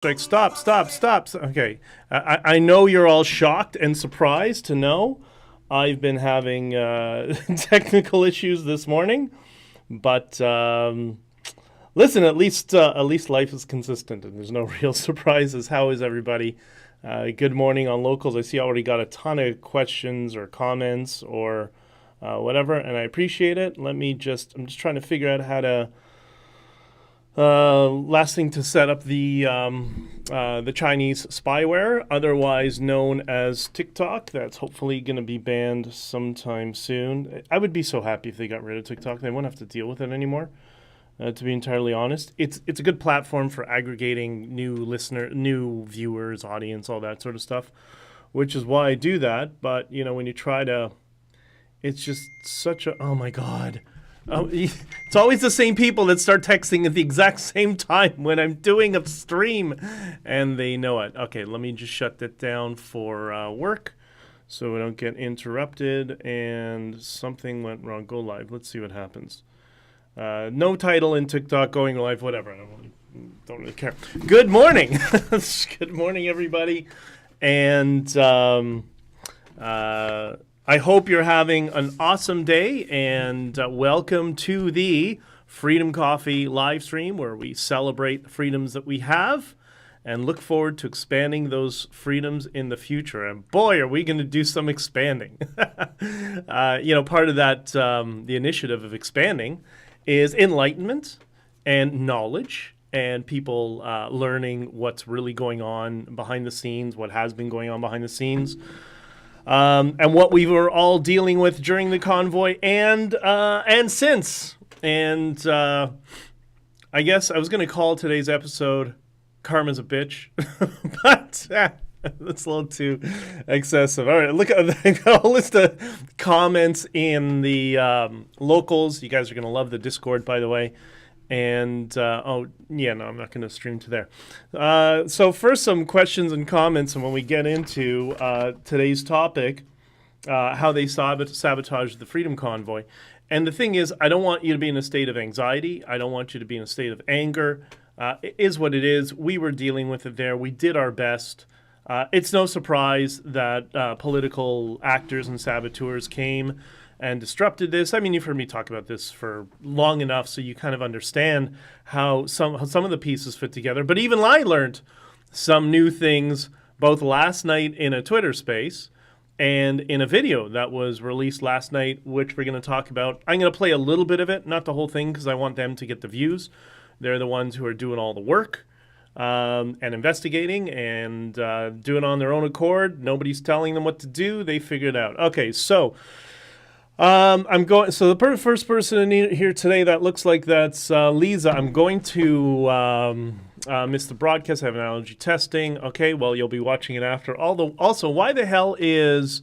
Like, stop. Okay. I know you're all shocked and surprised to know I've been having technical issues this morning. But listen, at least life is consistent and there's no real surprises. How is everybody? Good morning on locals. I see I already got a ton of questions or comments or whatever, and I appreciate it. I'm just trying to figure out how to last thing to set up the Chinese spyware, otherwise known as TikTok. That's hopefully going to be banned sometime soon. I would be so happy if they got rid of TikTok. They won't have to deal with it anymore. To be entirely honest, it's a good platform for aggregating new viewers, audience, all that sort of stuff, which is why I do that. But when you try to, it's just such a oh my god. It's always the same people that start texting at the exact same time when I'm doing a stream, and they know it. Okay, let me just shut that down for work so we don't get interrupted, and something went wrong. Go live. Let's see what happens. No title in TikTok, going live, whatever. I don't really care. Good morning. Good morning, everybody. And I hope you're having an awesome day, and welcome to the Freedom Coffee live stream, where we celebrate the freedoms that we have and look forward to expanding those freedoms in the future. And boy, are we going to do some expanding. Part of that, the initiative of expanding is enlightenment and knowledge, and people learning what's really going on behind the scenes, what has been going on behind the scenes. And what we were all dealing with during the convoy and since. And I guess I was going to call today's episode "Karma's a Bitch," but that's a little too excessive. All right, look at the whole list of comments in the locals. You guys are going to love the Discord, by the way. And, I'm not going to stream to there. So first, some questions and comments, and when we get into today's topic, how they sabotaged the Freedom Convoy. And the thing is, I don't want you to be in a state of anxiety. I don't want you to be in a state of anger. It is what it is. We were dealing with it there. We did our best. It's no surprise that political actors and saboteurs came and disrupted this. I mean, you've heard me talk about this for long enough, so you kind of understand how some of the pieces fit together. But even I learned some new things both last night in a Twitter space and in a video that was released last night, which we're going to talk about. I'm going to play a little bit of it, not the whole thing, because I want them to get the views. They're the ones who are doing all the work and investigating and doing it on their own accord. Nobody's telling them what to do. They figure it out. Okay, so I'm going. So the first person in here today, that looks like that's Lisa. I'm going to miss the broadcast. I have an allergy testing. Okay, well, you'll be watching it after. Also, why the hell is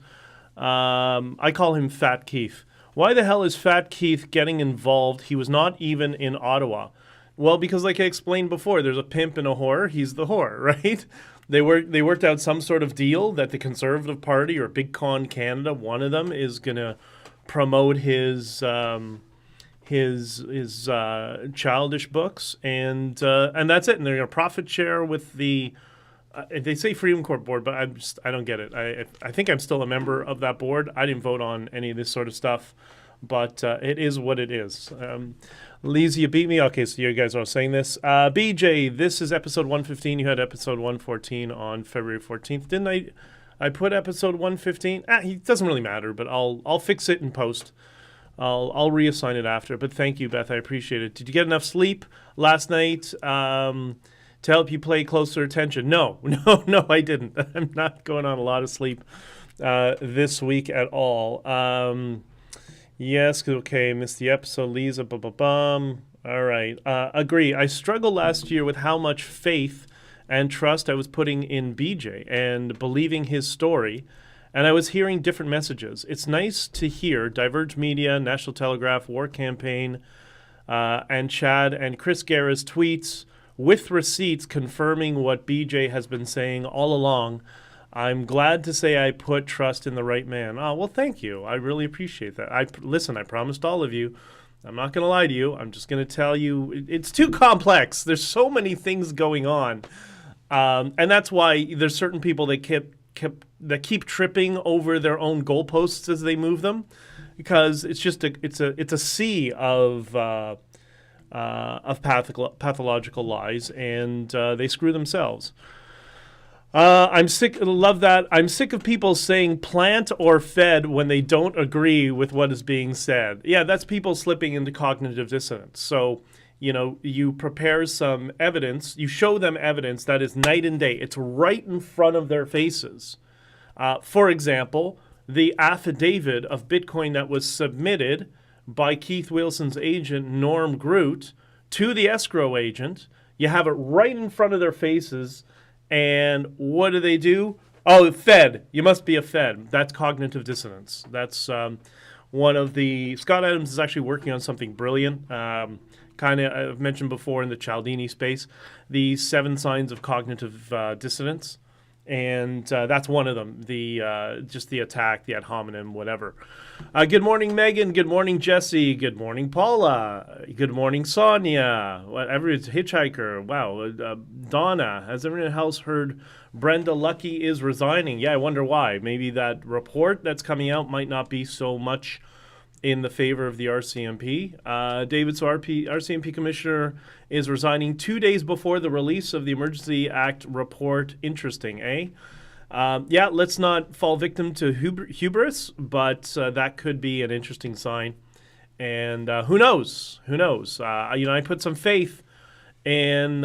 I call him Fat Keith? Why the hell is Fat Keith getting involved? He was not even in Ottawa. Well, because like I explained before, there's a pimp and a whore. He's the whore, right? They worked out some sort of deal that the Conservative Party or Big Con Canada, one of them, is gonna promote his childish books, and that's it. And they're going to profit share with the they say Freedom Corp board, but I don't get it. I think I'm still a member of that board. I didn't vote on any of this sort of stuff, but it is what it is. Lisa, you beat me. Okay, so you guys are saying this. BJ, this is episode 115. You had episode 114 on February 14th, didn't I put episode 115. It doesn't really matter, but I'll fix it in post. I'll reassign it after. But thank you, Beth. I appreciate it. Did you get enough sleep last night to help you pay closer attention? No, I didn't. I'm not going on a lot of sleep this week at all. Yes, okay, missed the episode, Lisa. All right, agree. I struggled last year with how much faith and trust I was putting in BJ and believing his story, and I was hearing different messages. It's nice to hear Diverge Media, National Telegraph, War Campaign, and Chad and Chris Guerra's tweets with receipts confirming what BJ has been saying all along. I'm glad to say I put trust in the right man. Oh, well, thank you. I really appreciate that. Listen, I promised all of you. I'm not going to lie to you. I'm just going to tell you it's too complex. There's so many things going on. And that's why there's certain people that keep tripping over their own goalposts as they move them, because it's just it's a sea of pathological lies, and they screw themselves. I'm sick. Love that. I'm sick of people saying plant or fed when they don't agree with what is being said. Yeah, that's people slipping into cognitive dissonance. So, you prepare some evidence, you show them evidence that is night and day. It's right in front of their faces. For example, the affidavit of Bitcoin that was submitted by Keith Wilson's agent, Norm Groot, to the escrow agent. You have it right in front of their faces. And what do? Oh, Fed. You must be a Fed. That's cognitive dissonance. That's one of the... Scott Adams is actually working on something brilliant. Kind of, I've mentioned before in the Cialdini space, the 7 signs of cognitive dissonance. And that's one of them, just the attack, the ad hominem, whatever. Good morning, Megan. Good morning, Jesse. Good morning, Paula. Good morning, Sonia. It's Hitchhiker. Wow. Donna. Has everyone else heard Brenda Lucky is resigning? Yeah, I wonder why. Maybe that report that's coming out might not be so much in the favor of the RCMP. David, so RCMP Commissioner is resigning 2 days before the release of the Emergency Act report. Interesting, eh? Yeah, let's not fall victim to hubris, but that could be an interesting sign. And who knows? Who knows? I put some faith in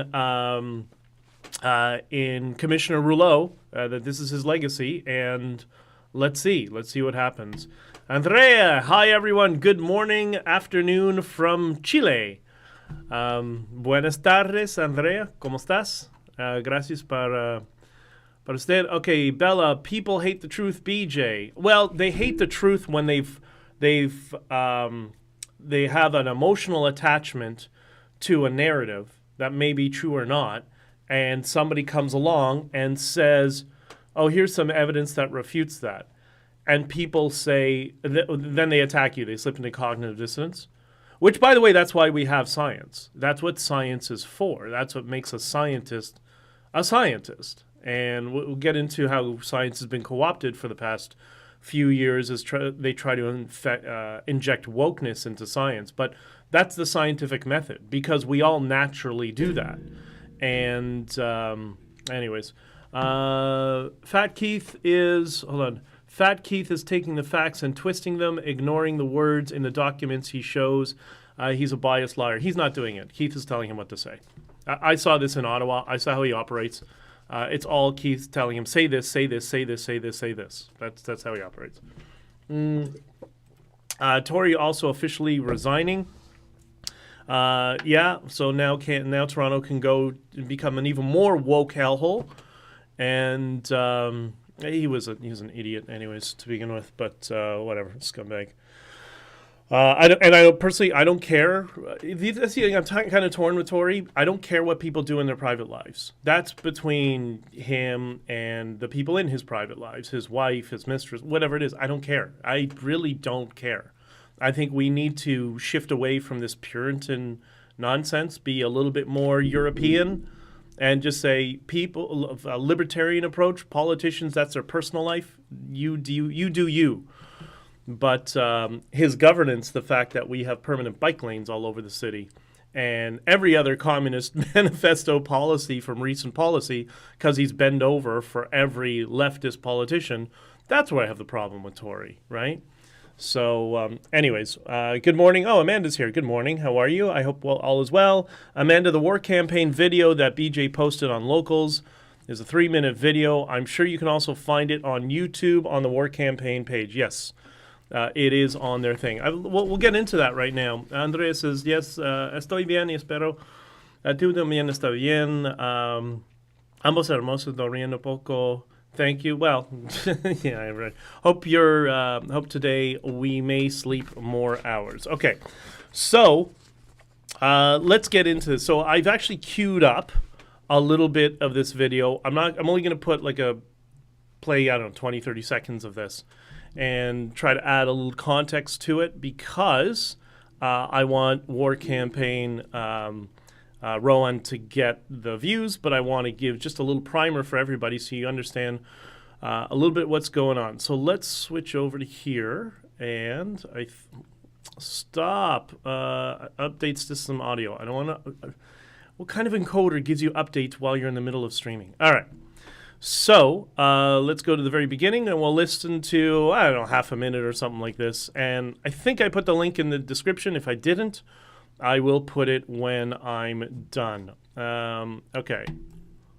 Commissioner Rouleau, that this is his legacy, and let's see what happens. Andrea, hi everyone. Good morning, afternoon from Chile. Buenas tardes, Andrea. ¿Cómo estás? Gracias para usted. Okay, Bella. People hate the truth. BJ. Well, they hate the truth when they have an emotional attachment to a narrative that may be true or not, and somebody comes along and says, "Oh, here's some evidence that refutes that." And people say, then they attack you. They slip into cognitive dissonance, which, by the way, that's why we have science. That's what science is for. That's what makes a scientist a scientist. And we'll get into how science has been co-opted for the past few years as they try to inject wokeness into science. But that's the scientific method, because we all naturally do that. And anyways, Fat Keith is taking the facts and twisting them, ignoring the words in the documents he shows. He's a biased liar. He's not doing it. Keith is telling him what to say. I saw this in Ottawa. I saw how he operates. It's all Keith telling him, say this, say this, say this, say this, say this. That's how he operates. Tory also officially resigning. Yeah, so now Toronto can go become an even more woke hellhole. And he was an idiot anyways to begin with, but whatever, scumbag. I personally don't care. I'm kind of torn with Tory. I don't care what people do in their private lives. That's between him and the people in his private lives, his wife, his mistress, whatever it is. I don't care. I really don't care. I think we need to shift away from this Puritan nonsense, be a little bit more European, and just say people, a libertarian approach, politicians, that's their personal life. You do you. But his governance, the fact that we have permanent bike lanes all over the city, and every other communist manifesto policy from recent policy, because he's bent over for every leftist politician, that's where I have the problem with Tory, right? So anyways, good morning. Oh, Amanda's here. Good morning. How are you? I hope all is well. Amanda, the war campaign video that BJ posted on Locals is a 3-minute video. I'm sure you can also find it on YouTube on the war campaign page. Yes. It is on their thing. We'll get into that right now. Andrea says, yes, estoy bien y espero. Tú también está bien. Ambos hermosos dormiendo poco. Thank you. Well, yeah, right. Hope today we may sleep more hours. Okay, so let's get into this. So I've actually queued up a little bit of this video. I'm only going to put like a play, 20, 30 seconds of this, and try to add a little context to it, because I want War Campaign Rowan to get the views, but I want to give just a little primer for everybody so you understand a little bit what's going on. So let's switch over to here, and stop update system audio. I don't want to. What kind of encoder gives you updates while you're in the middle of streaming? All right. So let's go to the very beginning, and we'll listen to, I don't know, half a minute or something like this. And I think I put the link in the description. If I didn't, I will put it when I'm done. Okay.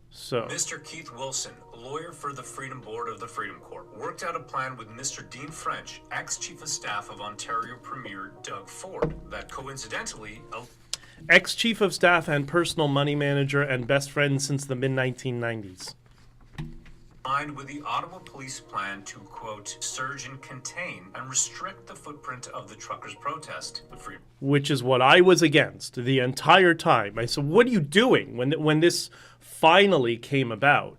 So Mr. Keith Wilson, lawyer for the Freedom Board of the Freedom Corps, worked out a plan with Mr. Dean French, ex-chief of staff of Ontario Premier Doug Ford, that coincidentally... Ex-chief of staff and personal money manager and best friend since the mid-1990s. Aligned with the Ottawa Police plan to, quote, surge and contain and restrict the footprint of the truckers' protest. Which is what I was against the entire time. I said, what are you doing when this finally came about?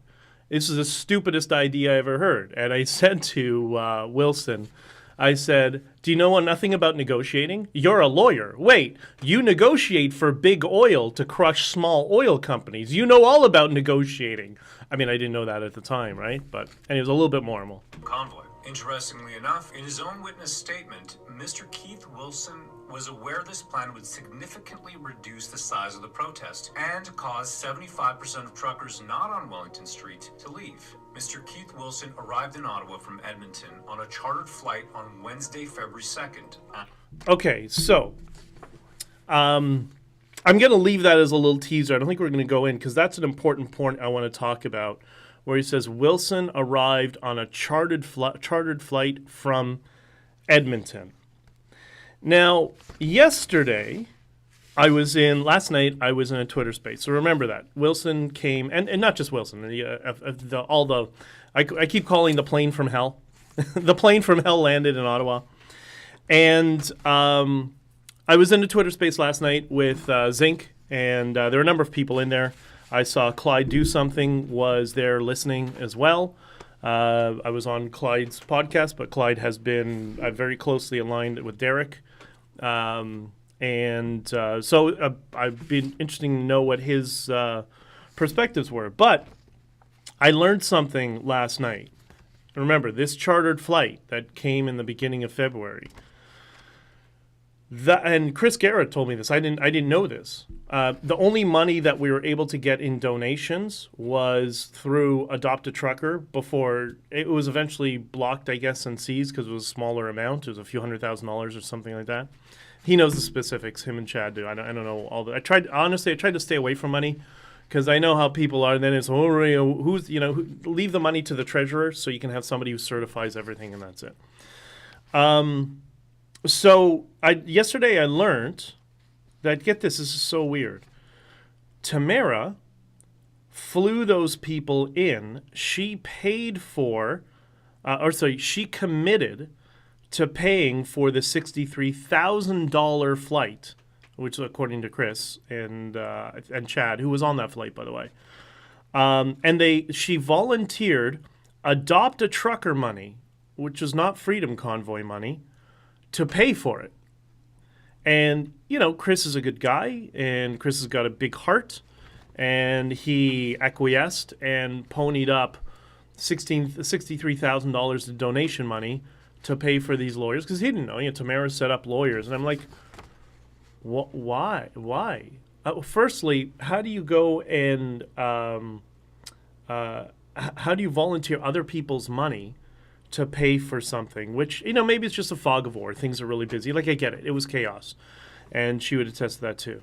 This is the stupidest idea I ever heard. And I said to Wilson, I said, do you know nothing about negotiating? You're a lawyer. Wait, you negotiate for big oil to crush small oil companies. You know all about negotiating. I mean, I didn't know that at the time, right? But and it was a little bit more. Convoy. Interestingly enough, in his own witness statement, Mr. Keith Wilson was aware this plan would significantly reduce the size of the protest and cause 75% of truckers not on Wellington Street to leave. Mr. Keith Wilson arrived in Ottawa from Edmonton on a chartered flight on Wednesday, February 2nd. Okay, so I'm going to leave that as a little teaser. I don't think we're going to go in because that's an important point I want to talk about, where he says Wilson arrived on a chartered flight from Edmonton. Now, last night I was in a Twitter space. So remember that. Wilson came, and not just Wilson, I keep calling the plane from hell. The plane from hell landed in Ottawa. And I was in a Twitter space last night with Zinc, and there were a number of people in there. I saw Clyde Do Something was there listening as well. I was on Clyde's podcast, but Clyde has been very closely aligned with Derek. So I've been interested to know what his perspectives were. But I learned something last night. Remember, this chartered flight that came in the beginning of February. And Chris Garrett told me this. I didn't know this. The only money that we were able to get in donations was through Adopt a Trucker before it was eventually blocked, I guess, and seized because it was a smaller amount. It was a few $100,000 or something like that. He knows the specifics. Him and Chad do. I don't know all that. I tried to stay away from money because I know how people are. And then it's leave the money to the treasurer so you can have somebody who certifies everything, and that's it. So yesterday I learned that, get this is so weird. Tamara flew those people in. She paid for, she committed to paying for the $63,000 flight, which according to Chris and Chad, who was on that flight, by the way. And she volunteered Adopt a Trucker money, which is not Freedom Convoy money, to pay for it. And, Chris is a good guy, and Chris has got a big heart, and he acquiesced and ponied up $63,000 in donation money to pay for these lawyers, because he didn't know. Tamara set up lawyers. And I'm like, why? Firstly, how do you go and how do you volunteer other people's money to pay for something, which, maybe it's just a fog of war. Things are really busy. Like, I get it. It was chaos. And she would attest to that too.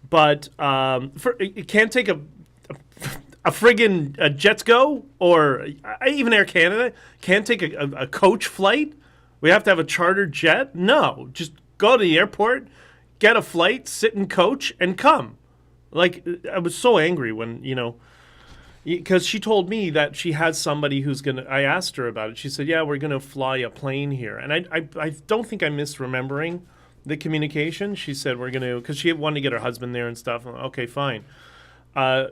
But it can't take a friggin' Jetsgo or even Air Canada can't take a coach flight. We have to have a chartered jet. No, just go to the airport, get a flight, sit in coach, and come. Like, I was so angry when, because she told me that she has somebody who's going to, I asked her about it. She said, yeah, we're going to fly a plane here. And I don't think I'm misremembering the communication. She said we're going to, because she wanted to get her husband there and stuff. Okay, fine.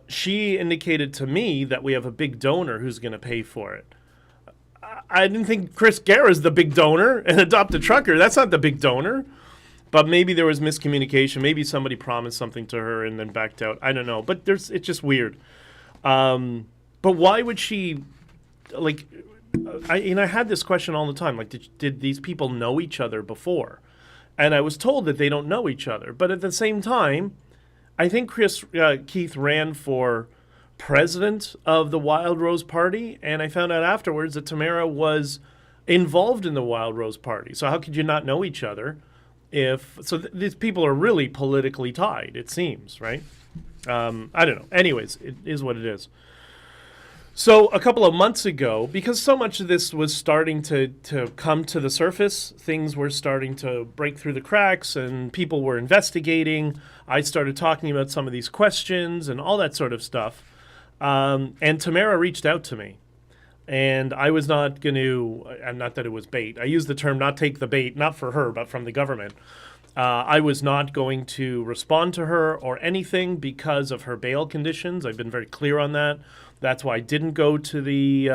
She indicated to me that we have a big donor who's going to pay for it. I didn't think Chris Guerra is the big donor and Adopt a Trucker. That's not the big donor. But maybe there was miscommunication. Maybe somebody promised something to her and then backed out. I don't know. But it's just weird. But why would she, like, I had this question all the time. Like, did these people know each other before? And I was told that they don't know each other. But at the same time, I think Keith ran for president of the Wild Rose Party. And I found out afterwards that Tamara was involved in the Wild Rose Party. So how could you not know each other? These people are really politically tied, it seems, right? I don't know. Anyways, it is what it is. So a couple of months ago, because so much of this was starting to come to the surface, things were starting to break through the cracks and people were investigating. I started talking about some of these questions and all that sort of stuff. And Tamara reached out to me. And I was not going to, and not that it was bait. I use the term not take the bait, not for her, but from the government. I was not going to respond to her or anything because of her bail conditions. I've been very clear on that. That's why I didn't go to the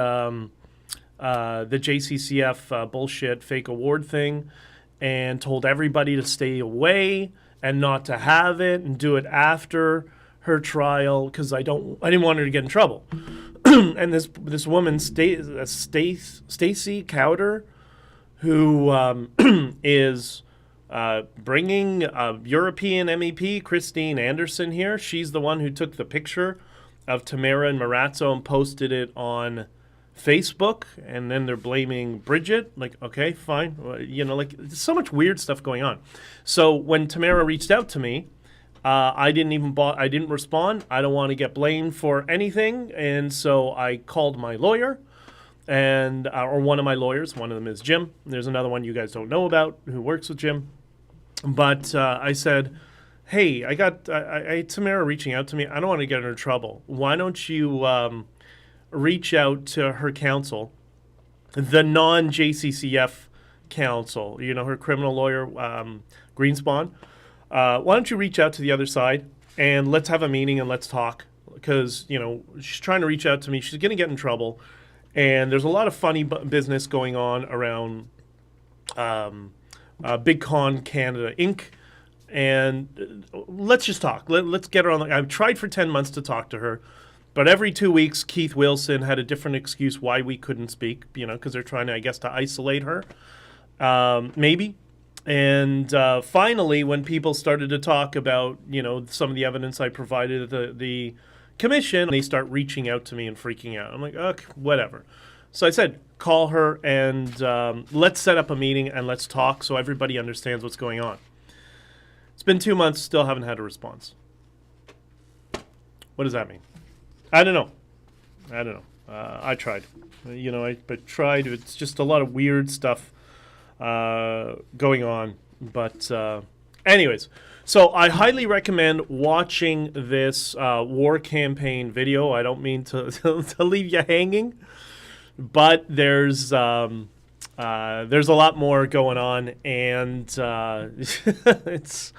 JCCF bullshit fake award thing and told everybody to stay away and not to have it and do it after her trial because I didn't want her to get in trouble. And this woman, Stacey Cowder, who is bringing European MEP Christine Anderson here. She's the one who took the picture of Tamara and Marazzo and posted it on Facebook, and then they're blaming Bridget. Like, okay, fine. There's so much weird stuff going on. So when Tamara reached out to me, I didn't respond. I don't want to get blamed for anything, and so I called my lawyer, or one of my lawyers. One of them is Jim. There's another one you guys don't know about who works with Jim. But I said, hey, I got Tamara reaching out to me. I don't want to get her in trouble. Why don't you reach out to her counsel, the non-JCCF counsel, her criminal lawyer, Greenspan. Why don't you reach out to the other side and let's have a meeting and let's talk? Because, she's trying to reach out to me. She's going to get in trouble. And there's a lot of funny business going on around Big Con Canada Inc. And let's just talk. Let's get her on. I've tried for 10 months to talk to her. But every 2 weeks, Keith Wilson had a different excuse why we couldn't speak, because they're trying to, I guess, to isolate her. Maybe. And finally, when people started to talk about, some of the evidence I provided the commission, they start reaching out to me and freaking out. I'm like, okay, whatever. So I said, call her and let's set up a meeting and let's talk so everybody understands what's going on. It's been 2 months, still haven't had a response. What does that mean? I don't know. I tried. I tried. It's just a lot of weird stuff going on. But anyways, so I highly recommend watching this war campaign video. I don't mean to leave you hanging, but there's a lot more going on, and it's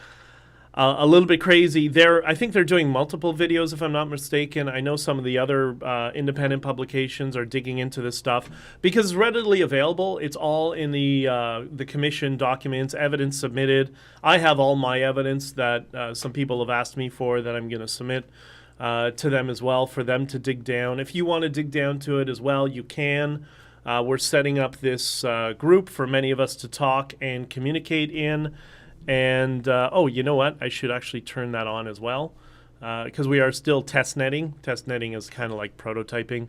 a little bit crazy. I think they're doing multiple videos, if I'm not mistaken. I know some of the other independent publications are digging into this stuff because it's readily available. It's all in the commission documents, evidence submitted. I have all my evidence that some people have asked me for that I'm going to submit to them as well for them to dig down. If you want to dig down to it as well, you can. We're setting up this group for many of us to talk and communicate in. And, you know what? I should actually turn that on as well because we are still test netting. Test netting is kind of like prototyping.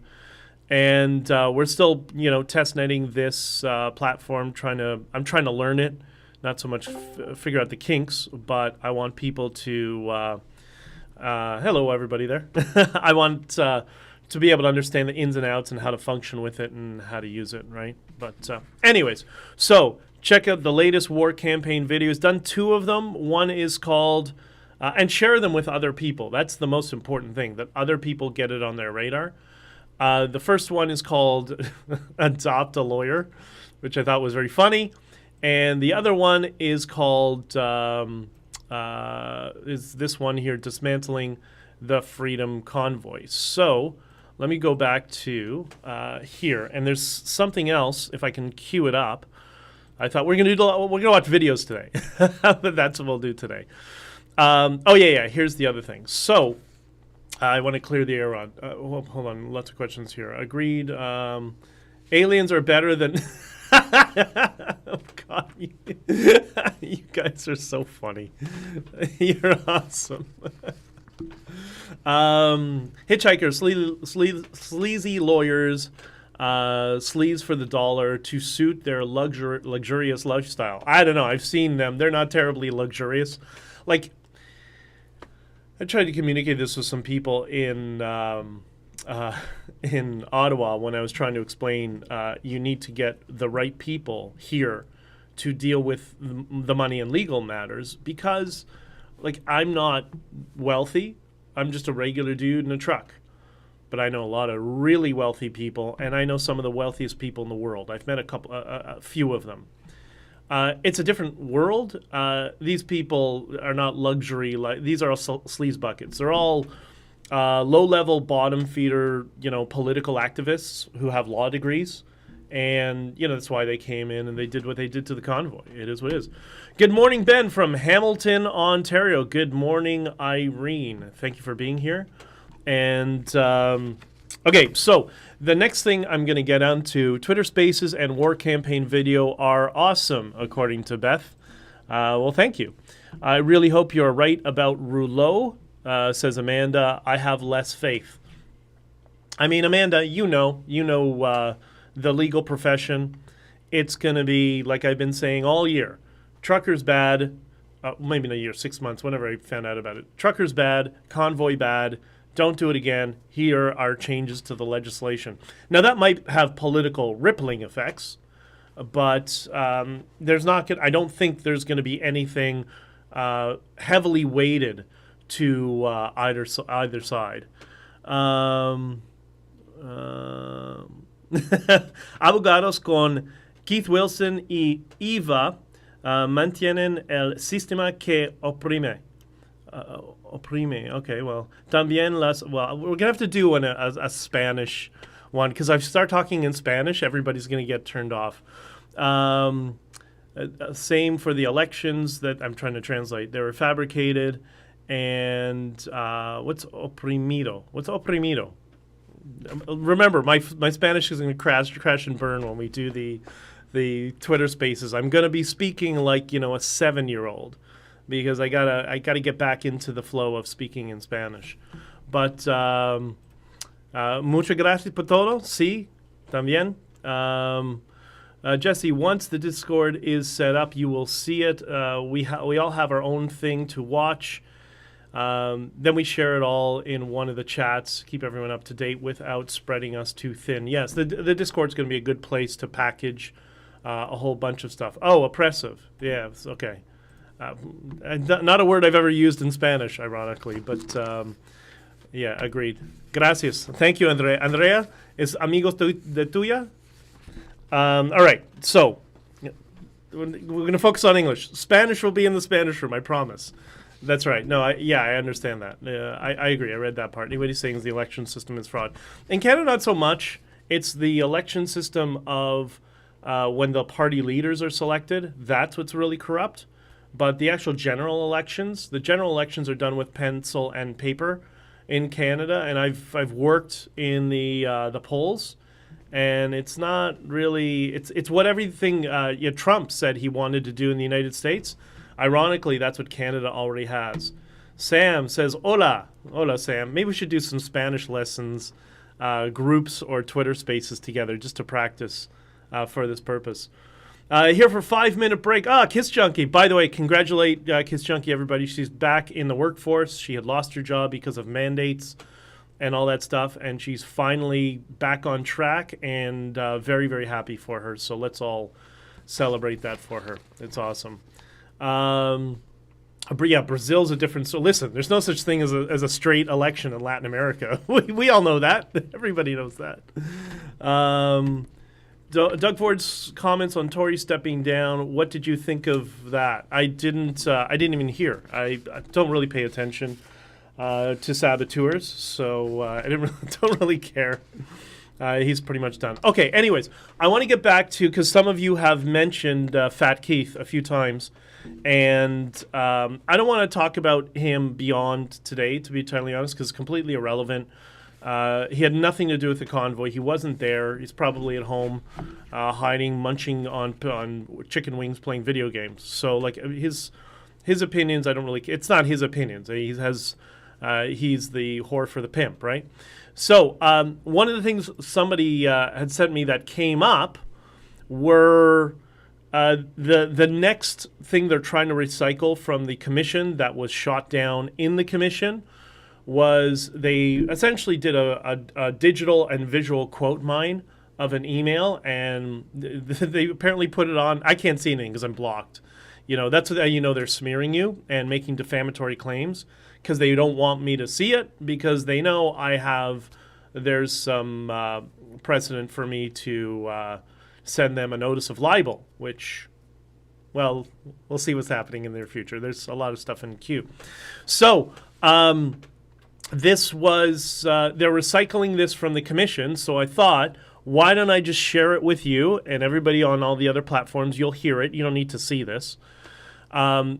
And we're still, test netting this platform. I'm trying to learn it, not so much figure out the kinks, but I want people to, hello, everybody there. I want to be able to understand the ins and outs and how to function with it and how to use it, right? But anyways, so check out the latest war campaign videos. Done 2 of them. One is called, and share them with other people. That's the most important thing, that other people get it on their radar. The first one is called Adopt a Lawyer, which I thought was very funny. And the other one is called, is this one here, Dismantling the Freedom Convoy. So let me go back to here. And there's something else, if I can cue it up. I thought we're gonna watch videos today. That's what we'll do today. Yeah. Here's the other thing. So I want to clear the air on. Hold on. Lots of questions here. Agreed. Aliens are better than. Oh God, you guys are so funny. You're awesome. Hitchhikers, sleazy lawyers, sleaze for the dollar to suit their luxurious lifestyle. I don't know. I've seen them. They're not terribly luxurious. Like, I tried to communicate this with some people in Ottawa when I was trying to explain you need to get the right people here to deal with the money and legal matters, because like I'm not wealthy. I'm just a regular dude in a truck. But I know a lot of really wealthy people, and I know some of the wealthiest people in the world. I've met a few of them. It's a different world. These people are not luxury. These are all sleaze buckets. They're all low-level, bottom-feeder, political activists who have law degrees. And, that's why they came in and they did what they did to the convoy. It is what it is. Good morning, Ben from Hamilton, Ontario. Good morning, Irene. Thank you for being here. And, okay, so the next thing I'm going to get onto, Twitter Spaces and War Campaign video are awesome, according to Beth. Well, thank you. I really hope you're right about Rouleau, says Amanda. I have less faith. I mean, Amanda, the legal profession. It's going to be, like I've been saying all year, truckers bad, maybe not a year, 6 months, whenever I found out about it. Truckers bad, convoy bad, don't do it again. Here are changes to the legislation. Now, that might have political rippling effects, but there's not. I don't think there's going to be anything heavily weighted to either side. Abogados con Keith Wilson y Eva mantienen el sistema que oprime. Oprime. Okay, well, también we're going to have to do a Spanish one, because if I start talking in Spanish, everybody's going to get turned off. Same for the elections that I'm trying to translate. They were fabricated. And what's oprimido? What's oprimido? Remember, my Spanish is going to crash and burn when we do the Twitter Spaces. I'm going to be speaking like a 7-year-old, because I gotta get back into the flow of speaking in Spanish. But muchas gracias por todo. Sí, también. Jesse, once the Discord is set up, you will see it. We all have our own thing to watch. Then we share it all in one of the chats, keep everyone up to date without spreading us too thin. Yes, the Discord's going to be a good place to package a whole bunch of stuff. Oh, oppressive. Yeah, okay. Not a word I've ever used in Spanish, ironically, but yeah, agreed. Gracias. Thank you, Andrea. Andrea, es amigos de tuya? All right, so we're going to focus on English. Spanish will be in the Spanish room, I promise. That's right. No, I understand that. I agree. I read that part. Anybody's saying the election system is fraud. In Canada, not so much. It's the election system of when the party leaders are selected. That's what's really corrupt. But the actual general elections are done with pencil and paper in Canada. And I've worked in the polls, and it's not really. It's what everything Trump said he wanted to do in the United States. Ironically, that's what Canada already has. Sam says, hola. Hola, Sam. Maybe we should do some Spanish lessons, groups or Twitter Spaces together just to practice for this purpose. Here for a 5-minute break. Kiss Junkie. By the way, congratulate Kiss Junkie, everybody. She's back in the workforce. She had lost her job because of mandates and all that stuff, and she's finally back on track, and very, very happy for her. So let's all celebrate that for her. It's awesome. But yeah, Brazil's a different. So listen, there's no such thing as a straight election in Latin America. We all know that. Everybody knows that. Doug Ford's comments on Tory stepping down. What did you think of that? I didn't even hear. I don't really pay attention to saboteurs, so I don't really care. He's pretty much done. Okay, anyways, I want to get back to, because some of you have mentioned Fat Keith a few times, and I don't want to talk about him beyond today, to be entirely honest, because it's completely irrelevant. He had nothing to do with the convoy. He wasn't there. He's probably at home, hiding, munching on chicken wings, playing video games. So, like, his opinions, I don't really. It's not his opinions. He's the whore for the pimp, right? So, one of the things somebody had sent me that came up were the next thing they're trying to recycle from the commission that was shot down in the commission. Was they essentially did a digital and visual quote mine of an email, and they apparently put it on. I can't see anything because I'm blocked. That's how you know they're smearing you and making defamatory claims, because they don't want me to see it, because they know there's some precedent for me to send them a notice of libel, which, well, we'll see what's happening in their future. There's a lot of stuff in queue. So, this was, they're recycling this from the commission, so I thought, why don't I just share it with you and everybody on all the other platforms? You'll hear it. You don't need to see this.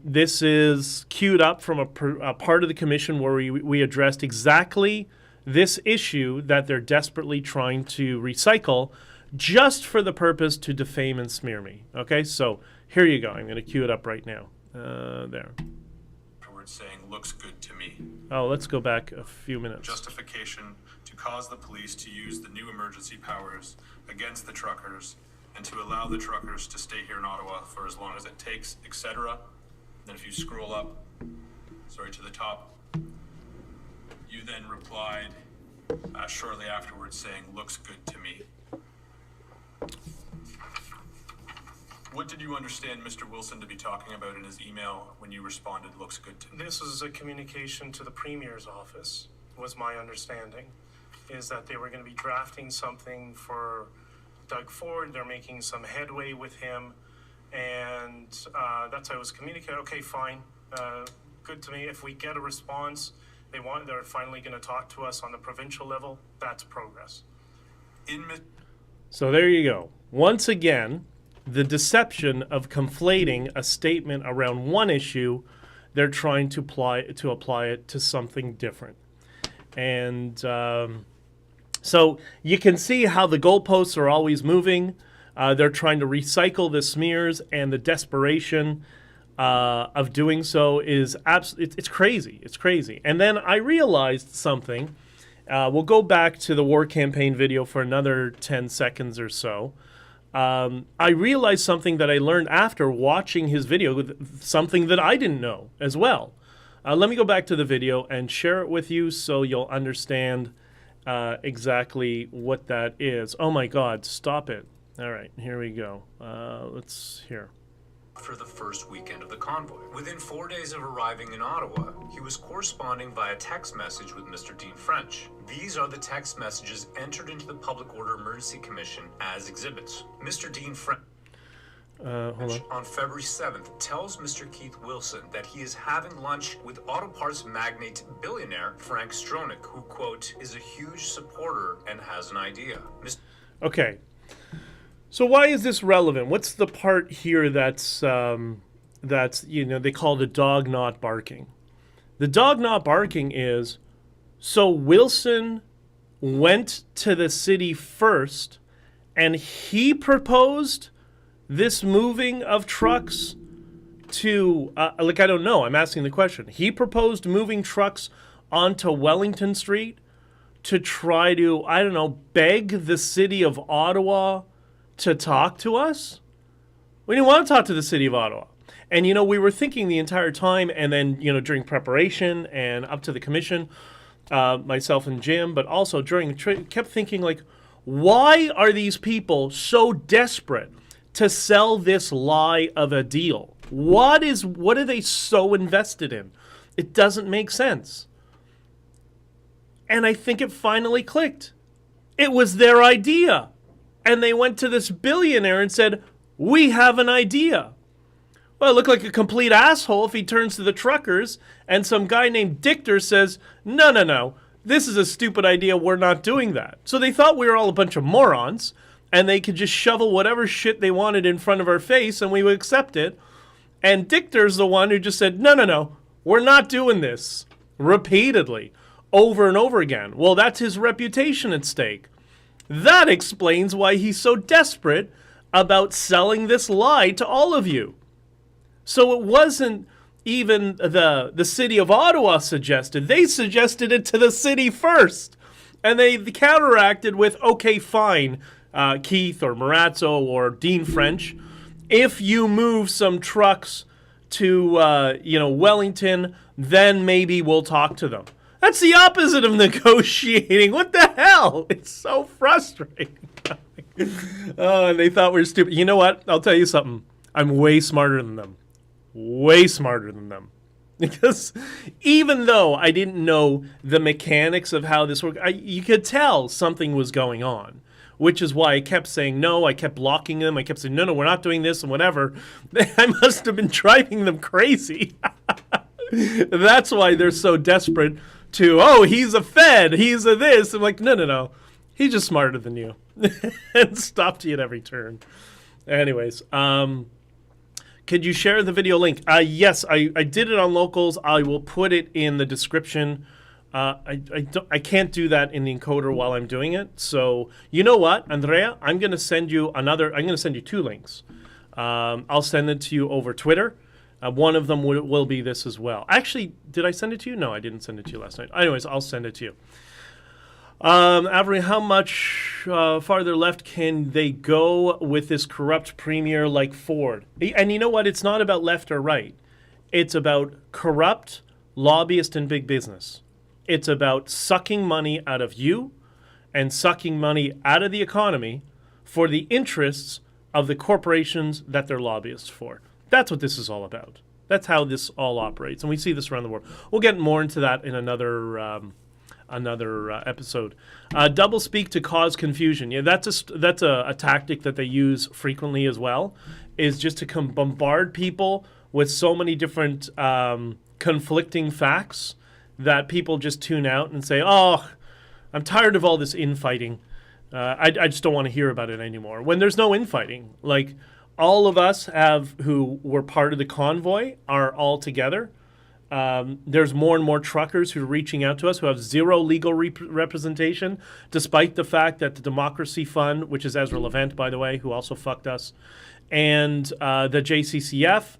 This is queued up from a part of the commission where we addressed exactly this issue that they're desperately trying to recycle just for the purpose to defame and smear me. Okay, so here you go. I'm going to queue it up right now. There. Saying looks good to me. Oh, let's go back a few minutes. Justification to cause the police to use the new emergency powers against the truckers and to allow the truckers to stay here in Ottawa for as long as it takes, etc. Then if you scroll up, to the top, you then replied shortly afterwards saying looks good to me. What did you understand Mr. Wilson to be talking about in his email when you responded, looks good to me? This was a communication to the Premier's office, was my understanding, is that they were going to be drafting something for Doug Ford. They're making some headway with him, and that's how it was communicated. Okay, fine, good to me. If we get a response, they're finally going to talk to us on the provincial level, that's progress. So there you go. Once again, the deception of conflating a statement around one issue, they're trying to apply it to something different. And so you can see how the goalposts are always moving. They're trying to recycle the smears, and the desperation of doing so is it's crazy. It's crazy. And then I realized something. We'll go back to the war campaign video for another 10 seconds or so. I realized something that I learned after watching his video, something that I didn't know as well. Let me go back to the video and share it with you so you'll understand exactly what that is. Oh my God, stop it. All right, here we go. Let's hear. For the first weekend of the convoy. Within 4 days of arriving in Ottawa, he was corresponding via text message with Mr. Dean French. These are the text messages entered into the Public Order Emergency Commission as exhibits. Mr. Dean French, on February 7th, tells Mr. Keith Wilson that he is having lunch with auto parts magnate billionaire Frank Stronach, who, quote, is a huge supporter and has an idea. Okay. So why is this relevant? What's the part here that's they call the dog not barking? The dog not barking is, so Wilson went to the city first and he proposed this moving of trucks to, I don't know, I'm asking the question. He proposed moving trucks onto Wellington Street to try to, beg the city of Ottawa to talk to us? We didn't want to talk to the city of Ottawa. And, we were thinking the entire time, and then, during preparation and up to the commission, myself and Jim, but also kept thinking, why are these people so desperate to sell this lie of a deal? What are they so invested in? It doesn't make sense. And I think it finally clicked. It was their idea. And they went to this billionaire and said, we have an idea. Well, it looked like a complete asshole if he turns to the truckers and some guy named Dichter says, no, this is a stupid idea. We're not doing that. So they thought we were all a bunch of morons, and they could just shovel whatever shit they wanted in front of our face, and we would accept it. And Dichter's the one who just said, no, we're not doing this, repeatedly, over and over again. Well, that's his reputation at stake. That explains why he's so desperate about selling this lie to all of you. So it wasn't even the city of Ottawa suggested. They suggested it to the city first. And they counteracted with, okay, fine, Keith or Marazzo or Dean French, if you move some trucks to Wellington, then maybe we'll talk to them. That's the opposite of negotiating. What the hell? It's so frustrating. And they thought we were stupid. You know what? I'll tell you something. I'm way smarter than them. Way smarter than them. Because even though I didn't know the mechanics of how this worked, you could tell something was going on. Which is why I kept saying no. I kept blocking them. I kept saying, no, we're not doing this and whatever. I must have been driving them crazy. That's why they're so desperate to, he's a Fed. He's a this. I'm like, no. He's just smarter than you. And stopped you at every turn. Anyways, could you share the video link? Yes, I did it on Locals. I will put it in the description. I can't do that in the encoder while I'm doing it. So you know what, Andrea? I'm going to send you two links. I'll send it to you over Twitter. One of them will be this as well. Actually, did I send it to you? No, I didn't send it to you last night. Anyways, I'll send it to you. Avery, how much farther left can they go with this corrupt premier like Ford? And you know what? It's not about left or right. It's about corrupt lobbyist and big business. It's about sucking money out of you and sucking money out of the economy for the interests of the corporations that they're lobbyists for. That's what this is all about. That's how this all operates. And we see this around the world. We'll get more into that in another episode. Double speak to cause confusion. Yeah, that's a tactic that they use frequently as well, is just to bombard people with so many different conflicting facts that people just tune out and say, I'm tired of all this infighting. I just don't want to hear about it anymore. When there's no infighting. Like, all of us who were part of the convoy are all together. There's more and more truckers who are reaching out to us who have zero legal representation, despite the fact that the Democracy Fund, which is Ezra Levant, by the way, who also fucked us, and the JCCF,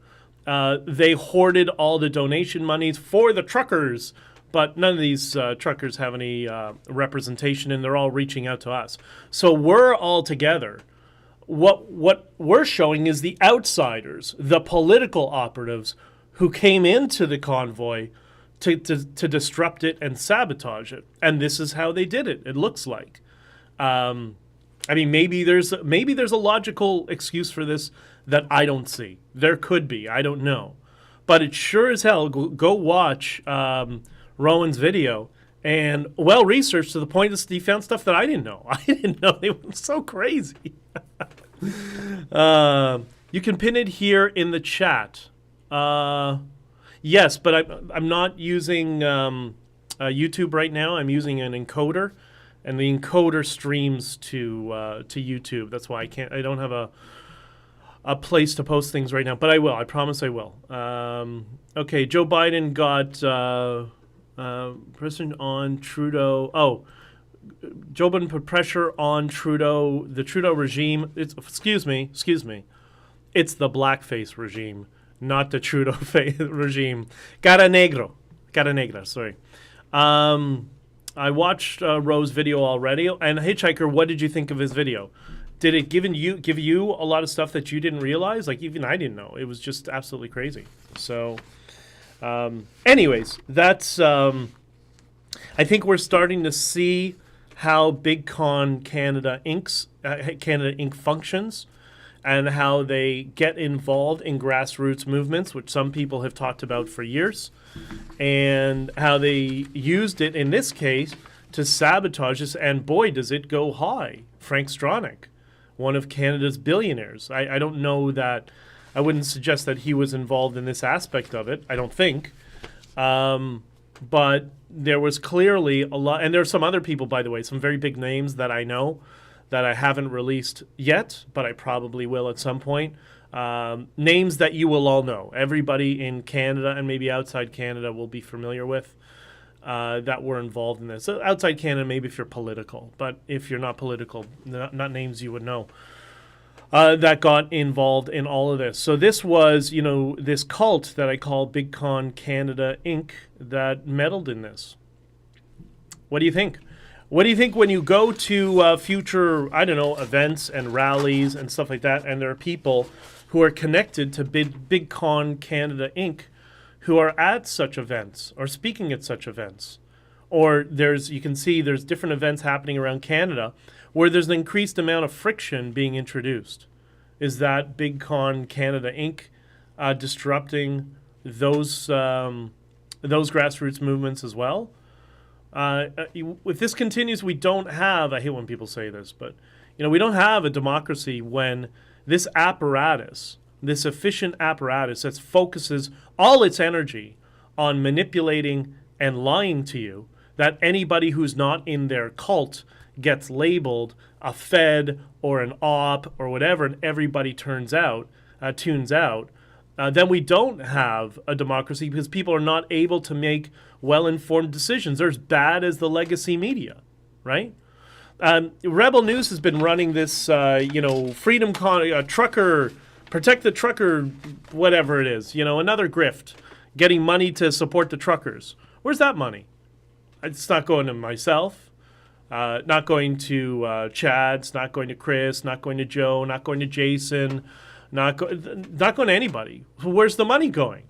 they hoarded all the donation monies for the truckers, but none of these truckers have any representation, and they're all reaching out to us. So we're all together. What we're showing is the outsiders, the political operatives who came into the convoy to disrupt it and sabotage it. And this is how they did it, it looks like. Maybe there's a logical excuse for this that I don't see. There could be. I don't know. But it sure as hell, go watch Rowan's video, and well-researched to the point that he found stuff that I didn't know. I didn't know. It was so crazy. You can pin it here in the chat. Yes, but I'm not using YouTube right now. I'm using an encoder, and the encoder streams to YouTube. That's why I don't have a place to post things right now, but I will. I promise I will. Okay, Joe Biden got pressure on Trudeau. Joe Biden put pressure on Trudeau, the Trudeau regime. Excuse me. It's the blackface regime, not the Trudeau regime. Cara negra, sorry. I watched Roe's video already. And Hitchhiker, what did you think of his video? Did it give you a lot of stuff that you didn't realize? Like, even I didn't know. It was just absolutely crazy. So, anyways, that's... I think we're starting to see how Big Con Canada Inc. functions, and how they get involved in grassroots movements, which some people have talked about for years, and how they used it in this case to sabotage us. And boy, does it go high. Frank Stronach, one of Canada's billionaires. I don't know that, I wouldn't suggest that he was involved in this aspect of it, I don't think. But there was clearly a lot, and there are some other people, by the way, some very big names that I know that I haven't released yet, but I probably will at some point. Names that you will all know. Everybody in Canada and maybe outside Canada will be familiar with that were involved in this. So outside Canada, maybe if you're political, but if you're not political, not names you would know. That got involved in all of this. So this was, this cult that I call Big Con Canada Inc. that meddled in this. What do you think? What do you think when you go to future, events and rallies and stuff like that, and there are people who are connected to Big Con Canada Inc. who are at such events or speaking at such events? Or you can see there's different events happening around Canada where there's an increased amount of friction being introduced. Is that Big Con Canada Inc. Disrupting those grassroots movements as well? If this continues, we don't have, I hate when people say this, but we don't have a democracy when this apparatus, this efficient apparatus that focuses all its energy on manipulating and lying to you, that anybody who's not in their cult gets labeled a Fed or an op or whatever, and everybody tunes out, then we don't have a democracy because people are not able to make well-informed decisions. They're as bad as the legacy media, right? Rebel News has been running this, Freedom Con, trucker, protect the trucker, whatever it is, another grift, getting money to support the truckers. Where's that money? It's not going to myself, not going to Chad, it's not going to Chris, not going to Joe, not going to Jason, not going to anybody. Where's the money going?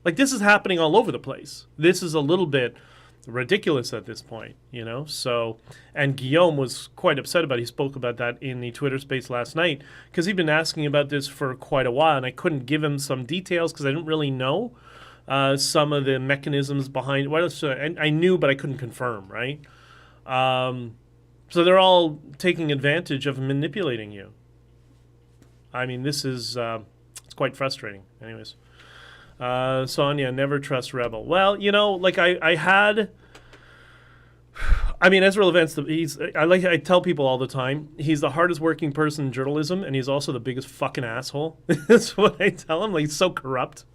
Like, this is happening all over the place. This is a little bit ridiculous at this point, So, and Guillaume was quite upset about it. He spoke about that in the Twitter space last night because he'd been asking about this for quite a while, and I couldn't give him some details because I didn't really know some of the mechanisms behind it. I knew, but I couldn't confirm, right? So they're all taking advantage of manipulating you. I mean, this is it's quite frustrating. Anyways. Sonia, never trust Rebel. Well, Ezra Levent's I tell people all the time, he's the hardest working person in journalism, and he's also the biggest fucking asshole. That's what I tell him. Like, he's so corrupt.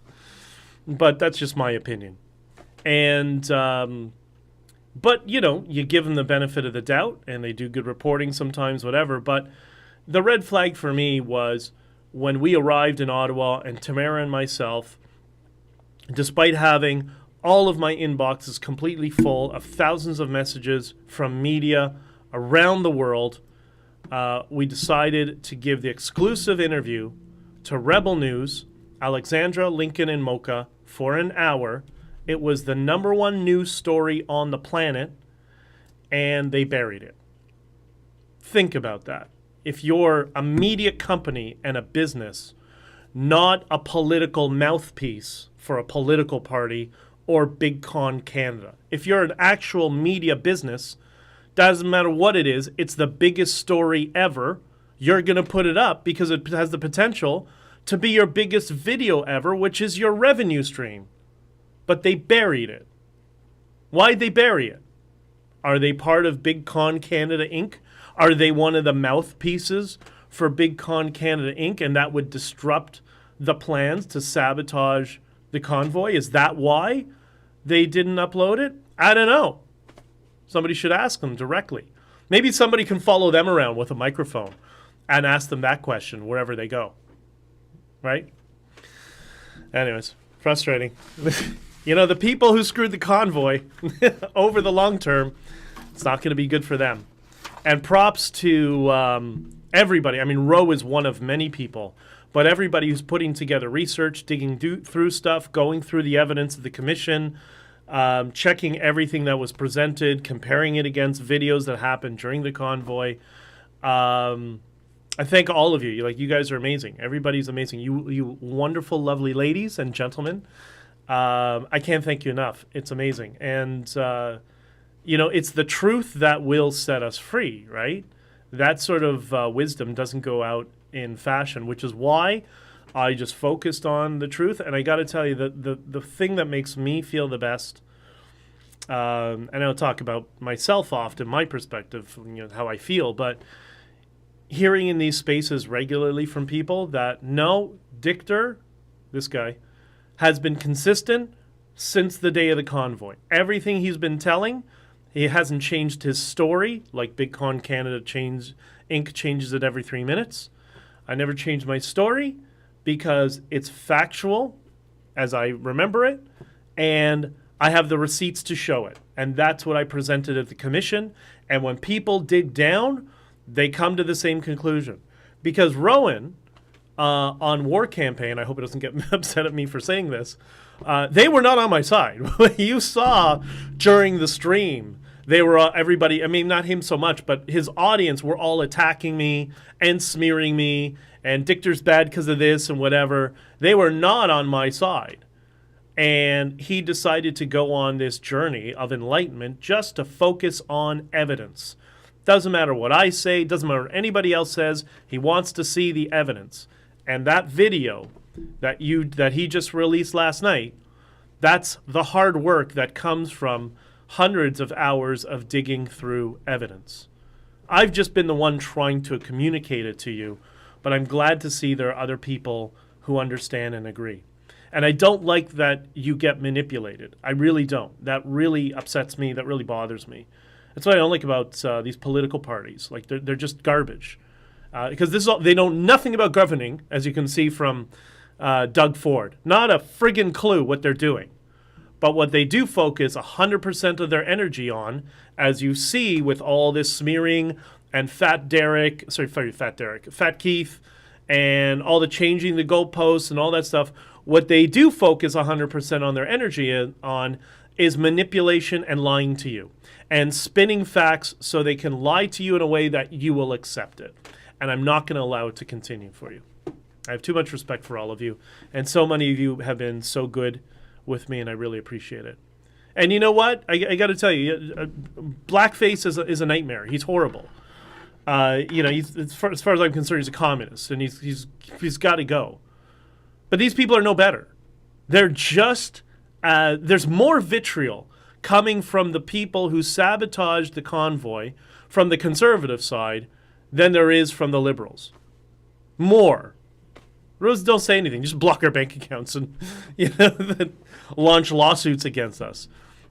But that's just my opinion. And, but, you give them the benefit of the doubt, and they do good reporting sometimes, whatever. But the red flag for me was when we arrived in Ottawa, and Tamara and myself, despite having all of my inboxes completely full of thousands of messages from media around the world, we decided to give the exclusive interview to Rebel News, Alexandra, Lincoln, and Mocha for an hour. It was the #1 news story on the planet, and they buried it. Think about that. If you're a media company and a business, not a political mouthpiece for a political party or Big Con Canada. If you're an actual media business, doesn't matter what it is, it's the biggest story ever. You're going to put it up because it has the potential to be your biggest video ever, which is your revenue stream. But they buried it. Why'd they bury it? Are they part of Big Con Canada Inc.? Are they one of the mouthpieces for Big Con Canada Inc., and that would disrupt the plans to sabotage the convoy? Is that why they didn't upload it? I don't know. Somebody should ask them directly. Maybe somebody can follow them around with a microphone and ask them that question wherever they go. Right? Anyways, frustrating. The people who screwed the convoy over the long term, it's not going to be good for them. And props to everybody. I mean, Roe is one of many people, but everybody who's putting together research, digging through stuff, going through the evidence of the commission, checking everything that was presented, comparing it against videos that happened during the convoy. I thank all of you. You guys are amazing. Everybody's amazing. You wonderful, lovely ladies and gentlemen. I can't thank you enough. It's amazing. And, it's the truth that will set us free, right? That sort of wisdom doesn't go out in fashion, which is why I just focused on the truth. And I got to tell you that the thing that makes me feel the best and I'll talk about myself often, my perspective, how I feel, but hearing in these spaces regularly from people that no, Dichter, this guy, has been consistent since the day of the convoy. Everything he's been telling, he hasn't changed his story, like Big Con Canada Inc. changes it every 3 minutes. I never changed my story because it's factual as I remember it, and I have the receipts to show it. And that's what I presented at the commission. And when people dig down, they come to the same conclusion. Because Rowan, on War Campaign, I hope it doesn't get upset at me for saying this, they were not on my side. You saw during the stream, they were everybody, I mean, not him so much, but his audience were all attacking me and smearing me, and Dichter's bad because of this and whatever. They were not on my side. And he decided to go on this journey of enlightenment just to focus on evidence. Doesn't matter what I say, doesn't matter what anybody else says, he wants to see the evidence. And that video that he just released last night, that's the hard work that comes from hundreds of hours of digging through evidence. I've just been the one trying to communicate it to you, but I'm glad to see there are other people who understand and agree. And I don't like that you get manipulated. I really don't. That really upsets me. That really bothers me. That's what I don't like about these political parties. Like, they're just garbage. Because they know nothing about governing, as you can see from Doug Ford. Not a friggin' clue what they're doing. But what they do focus 100% of their energy on, as you see with all this smearing and Fat Keith, and all the changing the goalposts and all that stuff, what they do focus 100% on their energy on is manipulation and lying to you. And spinning facts so they can lie to you in a way that you will accept it. And I'm not going to allow it to continue for you. I have too much respect for all of you. And so many of you have been so good with me, and I really appreciate it. And you know what? I got to tell you, blackface is a nightmare. He's horrible. As far as I'm concerned, he's a communist, and he's got to go. But these people are no better. They're just there's more vitriol coming from the people who sabotaged the convoy from the conservative side than there is from the liberals. More. Liberals don't say anything; just block our bank accounts and launch lawsuits against us.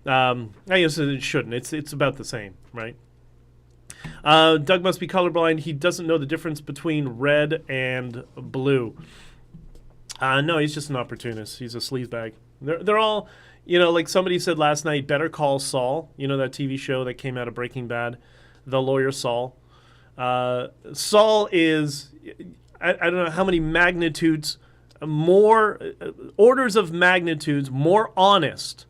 I guess it shouldn't. It's about the same, right? Doug must be colorblind. He doesn't know the difference between red and blue. No, he's just an opportunist. He's a sleazebag. They're all, like somebody said last night, Better Call Saul. You know that TV show that came out of Breaking Bad? The lawyer Saul. Saul is, I don't know how many magnitudes, more, orders of magnitudes more honest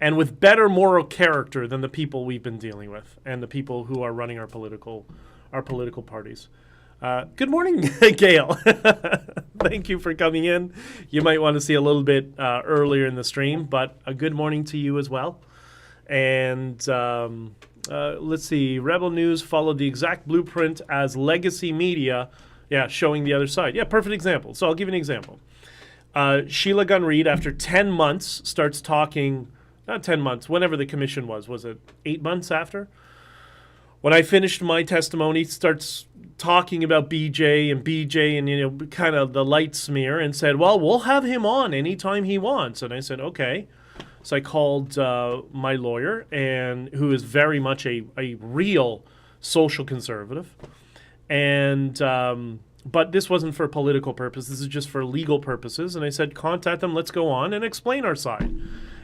and with better moral character than the people we've been dealing with and the people who are running our political parties. Good morning, Gail. Thank you for coming in. You might want to see a little bit earlier in the stream, but a good morning to you as well. And let's see. Rebel News followed the exact blueprint as legacy media, showing the other side. Yeah, perfect example. So I'll give you an example. Sheila Gunn Reid, after 10 months, starts talking, not 10 months, whenever the commission was it 8 months after? When I finished my testimony, starts talking about BJ and kind of the light smear, and said, well, we'll have him on anytime he wants. And I said, okay. So I called my lawyer, and who is very much a real social conservative. And but this wasn't for political purposes. This is just for legal purposes. And I said, contact them. Let's go on and explain our side.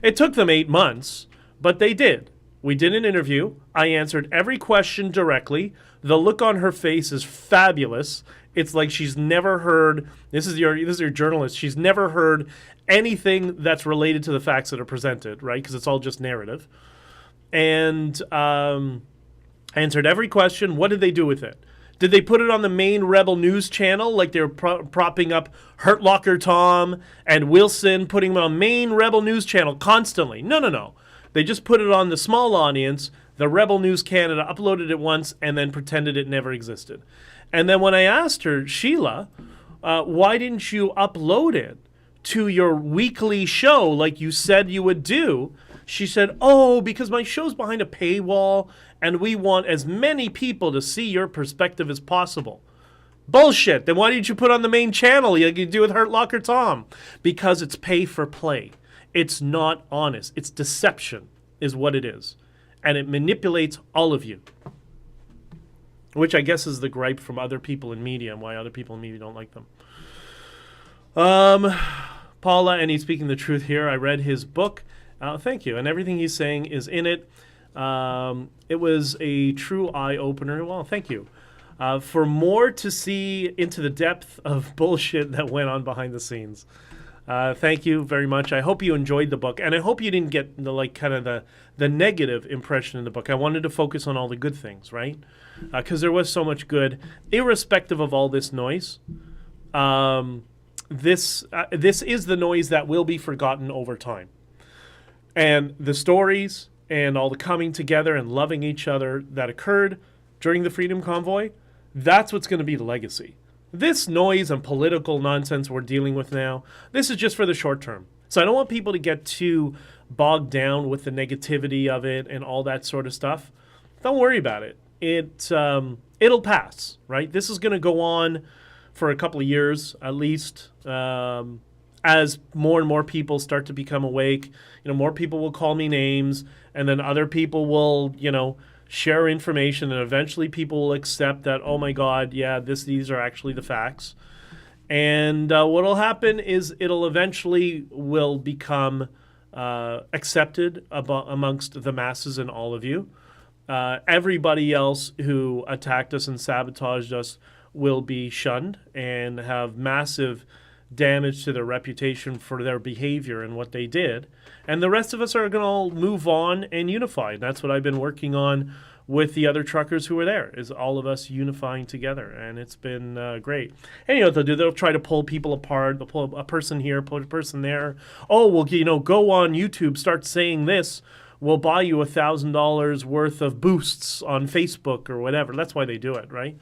It took them 8 months, but they did. We did an interview. I answered every question directly. The look on her face is fabulous. It's like she's never heard, this is your journalist, she's never heard anything that's related to the facts that are presented, right? Because it's all just narrative. And answered every question. What did they do with it? Did they put it on the main Rebel News channel like they were propping up Hurt Locker Tom and Wilson, putting them on main Rebel News channel constantly? No. They just put it on the small audience. The Rebel News Canada uploaded it once and then pretended it never existed. And then when I asked her, Sheila, why didn't you upload it to your weekly show like you said you would do? She said, oh, because my show's behind a paywall and we want as many people to see your perspective as possible. Bullshit. Then why didn't you put on the main channel like you do with Hurt Locker Tom? Because it's pay for play. It's not honest. It's deception is what it is. And it manipulates all of you. Which I guess is the gripe from other people in media and why other people in media don't like them. Paula, and he's speaking the truth here. I read his book. Thank you. And everything he's saying is in it. It was a true eye-opener. Well, thank you. For more to see into the depth of bullshit that went on behind the scenes. Thank you very much. I hope you enjoyed the book. And I hope you didn't get the negative impression in the book. I wanted to focus on all the good things, right? Because there was so much good. Irrespective of all this noise, this is the noise that will be forgotten over time. And the stories and all the coming together and loving each other that occurred during the Freedom Convoy, that's what's going to be the legacy. This noise and political nonsense we're dealing with now, this is just for the short term. So I don't want people to get too bogged down with the negativity of it and all that sort of stuff. Don't worry about it. It'll pass, right? This is going to go on for a couple of years at least. As more and more people start to become awake, more people will call me names, and then other people will, share information, and eventually people will accept that, oh my God, yeah, these are actually the facts. And what'll happen is it'll eventually will become accepted amongst the masses and all of you. Everybody else who attacked us and sabotaged us will be shunned and have massive damage to their reputation for their behavior and what they did. And the rest of us are going to all move on and unify. That's what I've been working on with the other truckers who were there, is all of us unifying together. And it's been great. And you know what they'll do? They'll try to pull people apart. They'll pull a person here, pull a person there. Oh, well, go on YouTube, start saying this. We'll buy you $1,000 worth of boosts on Facebook or whatever. That's why they do it, right?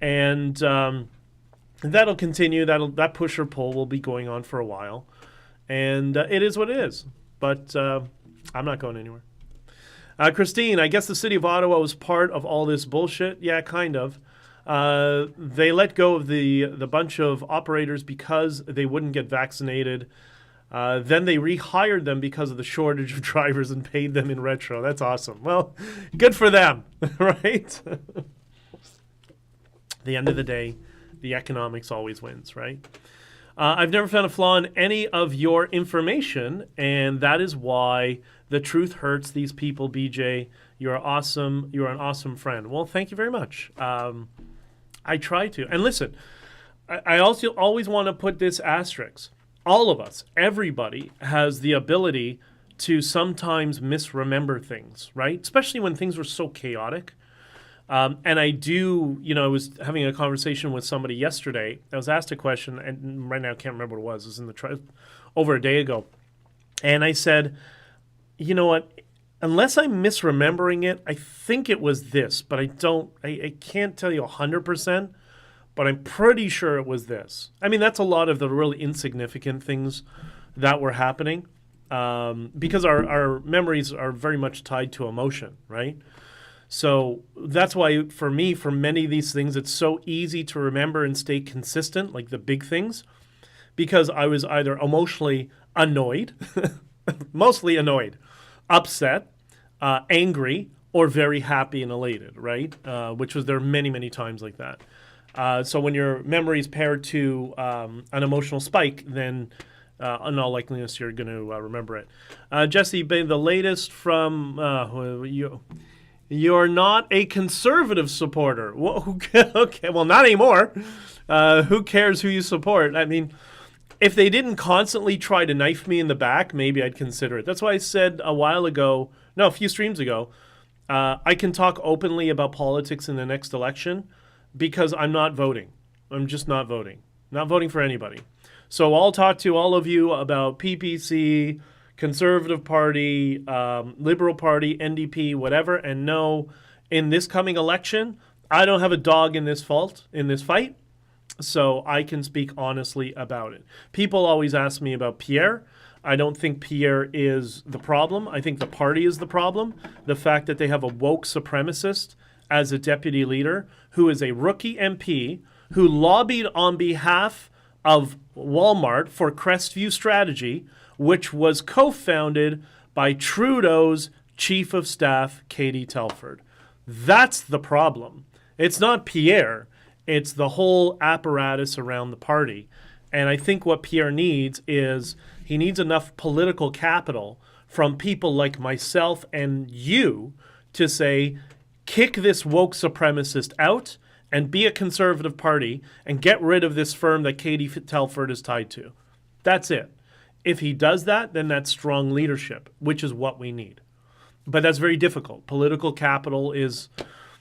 And that'll continue. That push or pull will be going on for a while. And it is what it is. But I'm not going anywhere. Christine, I guess the city of Ottawa was part of all this bullshit. Yeah, kind of. They let go of the bunch of operators because they wouldn't get vaccinated. Then they rehired them because of the shortage of drivers and paid them in retro. That's awesome. Well, good for them, right? At the end of the day, the economics always wins, right? I've never found a flaw in any of your information, and that is why the truth hurts these people, BJ. You're awesome. You're an awesome friend. Well, thank you very much. I try to. And listen, I also always want to put this asterisk. All of us, everybody, has the ability to sometimes misremember things, right? Especially when things were so chaotic. And I do, I was having a conversation with somebody yesterday. I was asked a question, and right now I can't remember what it was. It was in the over a day ago. And I said, you know what? Unless I'm misremembering it, I think it was this, but I can't tell you 100%, but I'm pretty sure it was this. I mean, that's a lot of the really insignificant things that were happening because our memories are very much tied to emotion, right? So that's why, for me, for many of these things, it's so easy to remember and stay consistent, like the big things, because I was either emotionally annoyed, mostly annoyed, upset, angry, or very happy and elated, right? Which was there many, many times like that. So when your memory is paired to an emotional spike, then in all likeliness, you're going to remember it. Jesse, the latest from you're not a conservative supporter. Okay, well, not anymore. Who cares who you support? I mean, if they didn't constantly try to knife me in the back, maybe I'd consider it. That's why I said a few streams ago, I can talk openly about politics in the next election because I'm not voting. I'm just not voting. Not voting for anybody. So I'll talk to all of you about PPC, Conservative Party, Liberal Party, NDP, whatever, and no, in this coming election, I don't have a dog in this fight, so I can speak honestly about it. People always ask me about Pierre. I don't think Pierre is the problem. I think the party is the problem. The fact that they have a woke supremacist as a deputy leader who is a rookie MP who lobbied on behalf of Walmart for Crestview Strategy, which was co-founded by Trudeau's chief of staff, Katie Telford. That's the problem. It's not Pierre. It's the whole apparatus around the party. And I think what Pierre needs is he needs enough political capital from people like myself and you to say, kick this woke supremacist out and be a conservative party and get rid of this firm that Katie Telford is tied to. That's it. If he does that, then that's strong leadership, which is what we need. But that's very difficult. Political capital is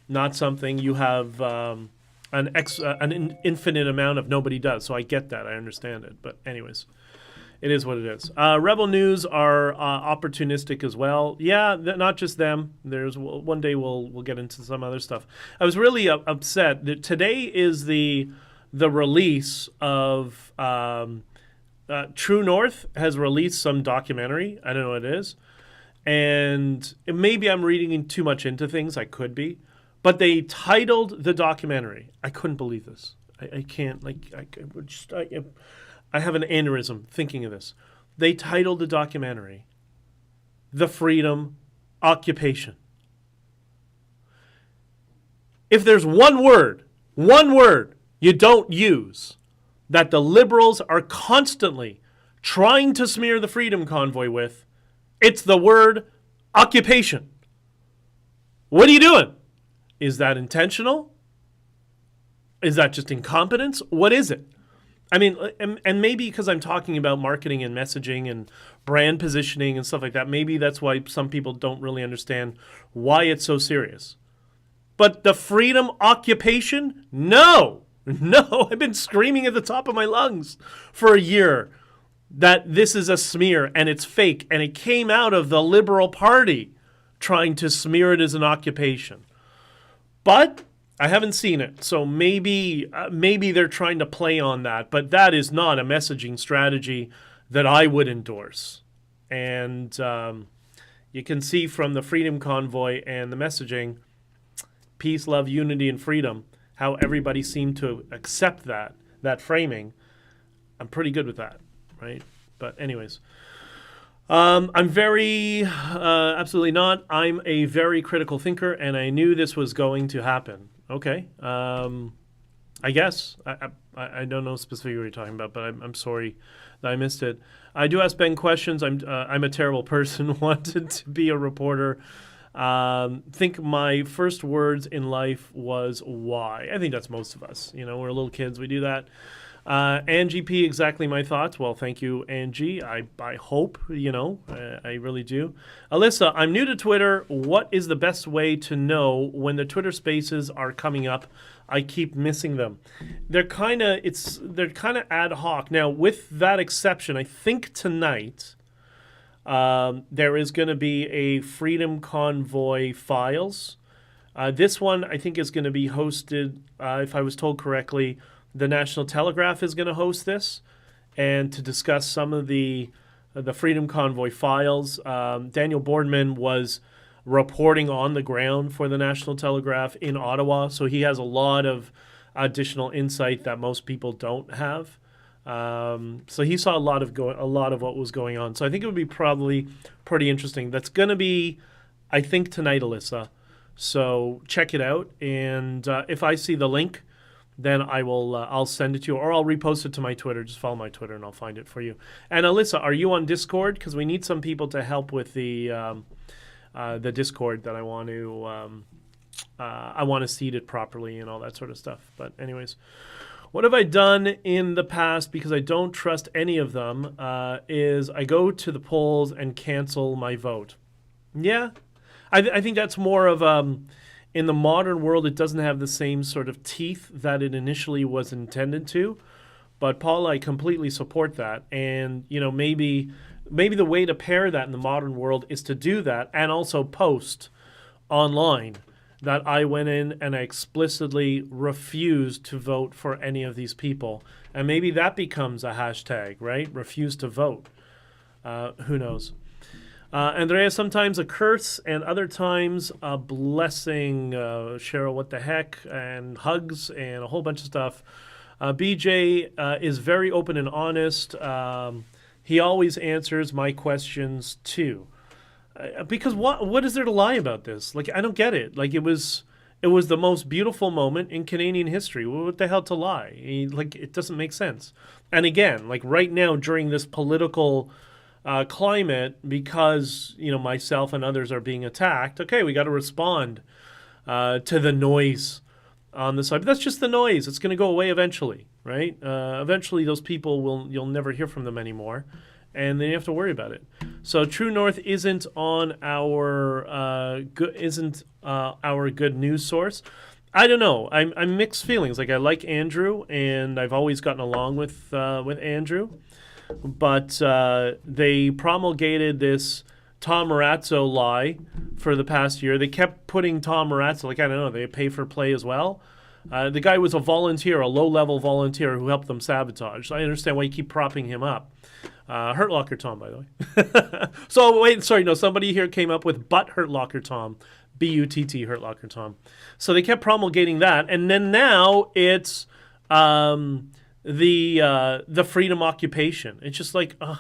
not something you have an infinite amount of. Nobody does. So I get that. I understand it. But anyways, it is what it is. Rebel News are opportunistic as well. Yeah, not just them. There's one day we'll get into some other stuff. I was really upset that today is the release of True North has released some documentary. I don't know what it is. And maybe I'm reading too much into things. I could be. But they titled the documentary. I couldn't believe this. I can't. I have an aneurysm thinking of this. They titled the documentary The Freedom Occupation. If there's one word you don't use that the Liberals are constantly trying to smear the Freedom Convoy with, it's the word occupation. What are you doing? Is that intentional? Is that just incompetence? What is it? I mean, and maybe because I'm talking about marketing and messaging and brand positioning and stuff like that, maybe that's why some people don't really understand why it's so serious. But the freedom occupation? No, I've been screaming at the top of my lungs for a year that this is a smear and it's fake, and it came out of the Liberal Party trying to smear it as an occupation. But I haven't seen it, so maybe they're trying to play on that, but that is not a messaging strategy that I would endorse. And you can see from the Freedom Convoy and the messaging, peace, love, unity, and freedom, how everybody seemed to accept that framing. I'm pretty good with that, right? But anyways, I'm very, absolutely not. I'm a very critical thinker, and I knew this was going to happen. Okay. I guess. I don't know specifically what you're talking about, but I'm sorry that I missed it. I do ask Ben questions. I'm a terrible person, wanted to be a reporter. Think my first words in life was why. I think that's most of us. You know, we're little kids. We do that. Angie P, exactly my thoughts. Well, thank you, Angie. I hope, I really do. Alyssa, I'm new to Twitter. What is the best way to know when the Twitter spaces are coming up? I keep missing them. They're kind of ad hoc. Now, with that exception, I think tonight there is going to be a Freedom Convoy Files. This one, I think, is going to be hosted, if I was told correctly, the National Telegraph is going to host this, and to discuss some of the Freedom Convoy files. Daniel Boardman was reporting on the ground for the National Telegraph in Ottawa, so he has a lot of additional insight that most people don't have. So he saw a lot of what was going on. So I think it would be probably pretty interesting. That's going to be, I think, tonight, Alyssa. So check it out, and if I see the link, then I'll send it to you, or I'll repost it to my Twitter. Just follow my Twitter, and I'll find it for you. And Alyssa, are you on Discord? Because we need some people to help with the Discord that I want to seed it properly and all that sort of stuff. But anyways, what have I done in the past? Because I don't trust any of them. Is I go to the polls and cancel my vote. Yeah, I think that's more of in the modern world, it doesn't have the same sort of teeth that it initially was intended to. But Paul, I completely support that. And, maybe the way to pair that in the modern world is to do that and also post online that I went in and I explicitly refused to vote for any of these people. And maybe that becomes a hashtag, right? Refuse to vote. Who knows? Andrea, sometimes a curse and other times a blessing. Cheryl, what the heck? And hugs and a whole bunch of stuff. BJ is very open and honest. He always answers my questions too. Because what is there to lie about this? Like, I don't get it. Like, it was the most beautiful moment in Canadian history. What the hell to lie? It doesn't make sense. And again, like right now during this political climate, because myself and others are being attacked. Okay, we got to respond to the noise on the side. But that's just the noise. It's going to go away eventually, right? Eventually, those people you'll never hear from them anymore, and then you have to worry about it. So True North isn't on our good news source. I don't know. I'm mixed feelings. Like, I like Andrew, and I've always gotten along with Andrew. But they promulgated this Tom Marazzo lie for the past year. They kept putting Tom Marazzo, I don't know, they pay for play as well. The guy was a volunteer, a low-level volunteer who helped them sabotage. So I understand why you keep propping him up. Hurt Locker Tom, by the way. Somebody here came up with Butt Hurt Locker Tom. B-U-T-T, Hurt Locker Tom. So they kept promulgating that. And then now it's the freedom occupation. It's just like, I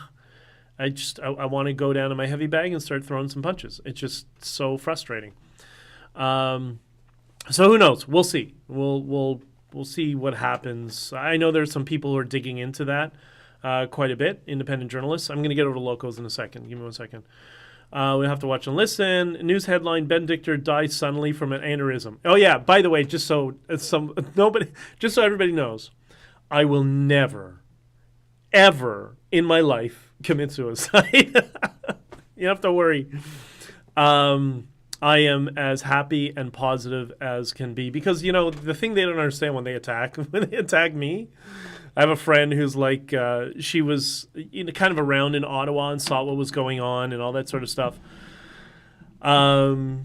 want to go down to my heavy bag and start throwing some punches. It's just so frustrating. So who knows? We'll see. We'll see what happens. I know there's some people who are digging into that quite a bit, independent journalists. I'm going to get over to Locos in a second. Give me 1 second. We have to watch and listen. News headline: BJdichter dies suddenly from an aneurysm. Oh yeah. By the way, just so everybody knows, I will never, ever in my life commit suicide. You have to worry. I am as happy and positive as can be because the thing they don't understand when they attack me. I have a friend who's like, she was kind of around in Ottawa and saw what was going on and all that sort of stuff.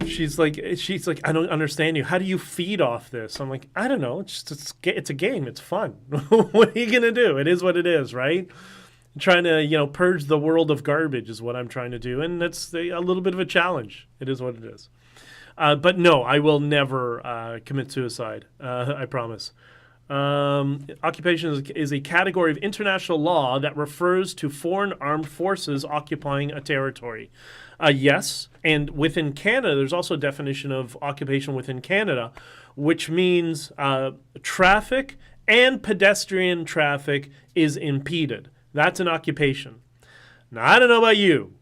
She's like, I don't understand you. How do you feed off this? I'm like, I don't know. It's a game. It's fun. What are you gonna do? It is what it is, right? I'm trying to purge the world of garbage is what I'm trying to do, and that's a little bit of a challenge. It is what it is. But no, I will never commit suicide. I promise. Occupation is a category of international law that refers to foreign armed forces occupying a territory. Yes, and within Canada, there's also a definition of occupation within Canada, which means traffic and pedestrian traffic is impeded. That's an occupation. Now, I don't know about you.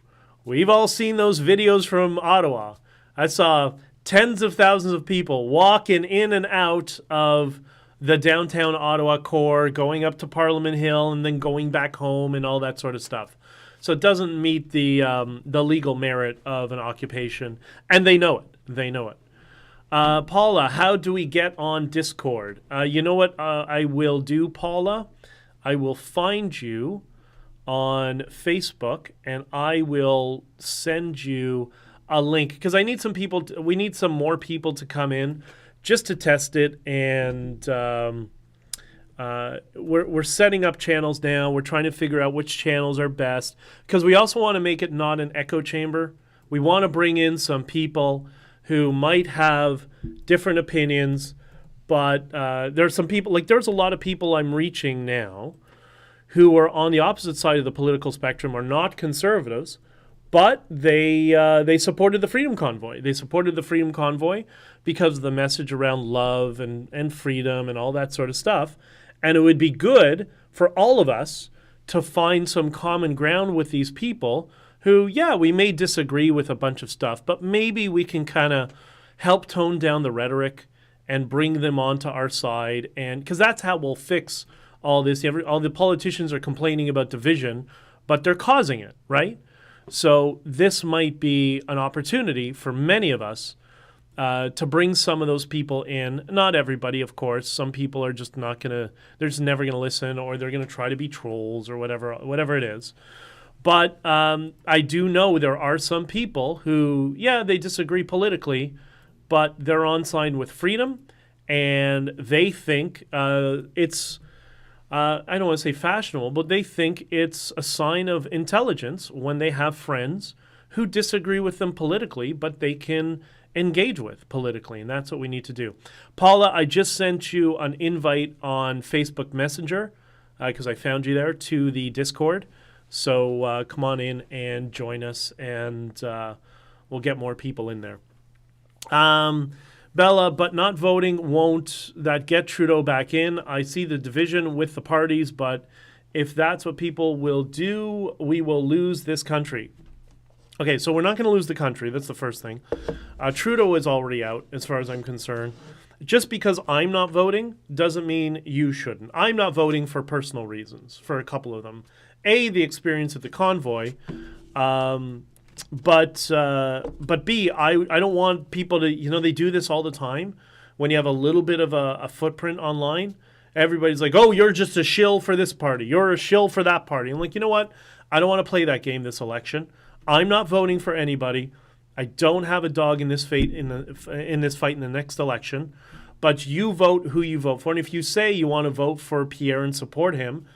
We've all seen those videos from Ottawa. I saw tens of thousands of people walking in and out of the downtown Ottawa core, going up to Parliament Hill and then going back home and all that sort of stuff. So it doesn't meet the legal merit of an occupation, and they know it. They know it. Paula, how do we get on Discord? You know what I will do, Paula? I will find you on Facebook, and I will send you a link because I need some people. We need some more people to come in just to test it, and we're setting up channels now. We're trying to figure out which channels are best because we also want to make it not an echo chamber. We want to bring in some people who might have different opinions, but there's some people, like there's a lot of people I'm reaching now who are on the opposite side of the political spectrum, are not conservatives, but they supported the Freedom Convoy. They supported the Freedom Convoy because of the message around love and freedom and all that sort of stuff. And it would be good for all of us to find some common ground with these people who, yeah, we may disagree with a bunch of stuff, but maybe we can kind of help tone down the rhetoric and bring them onto our side. And because that's how we'll fix all this. All the politicians are complaining about division, but they're causing it, right? So this might be an opportunity for many of us to bring some of those people in. Not everybody, of course. Some people are just not going to, they're just never going to listen, or they're going to try to be trolls or whatever it is. But I do know there are some people who, yeah, they disagree politically, but they're on side with freedom, and they think it's I don't want to say fashionable, but they think it's a sign of intelligence when they have friends who disagree with them politically, but they can engage with politically, and that's what we need to do. Paula, I just sent you an invite on Facebook Messenger because I found you there to the Discord. So come on in and join us, and we'll get more people in there. Bella, but not voting won't that get Trudeau back in? I see the division with the parties, but if that's what people will do, we will lose this country. Okay, so we're not going to lose the country. That's the first thing. Trudeau is already out, as far as I'm concerned. Just because I'm not voting doesn't mean you shouldn't. I'm not voting for personal reasons, for a couple of them. A, the experience at the Convoy, but B, I don't want people to, they do this all the time. When you have a little bit of a footprint online, everybody's like, oh, you're just a shill for this party. You're a shill for that party. I'm like, you know what? I don't want to play that game this election. I'm not voting for anybody. I don't have a dog in this fight in the next election. But you vote who you vote for. And if you say you want to vote for Pierre and support him,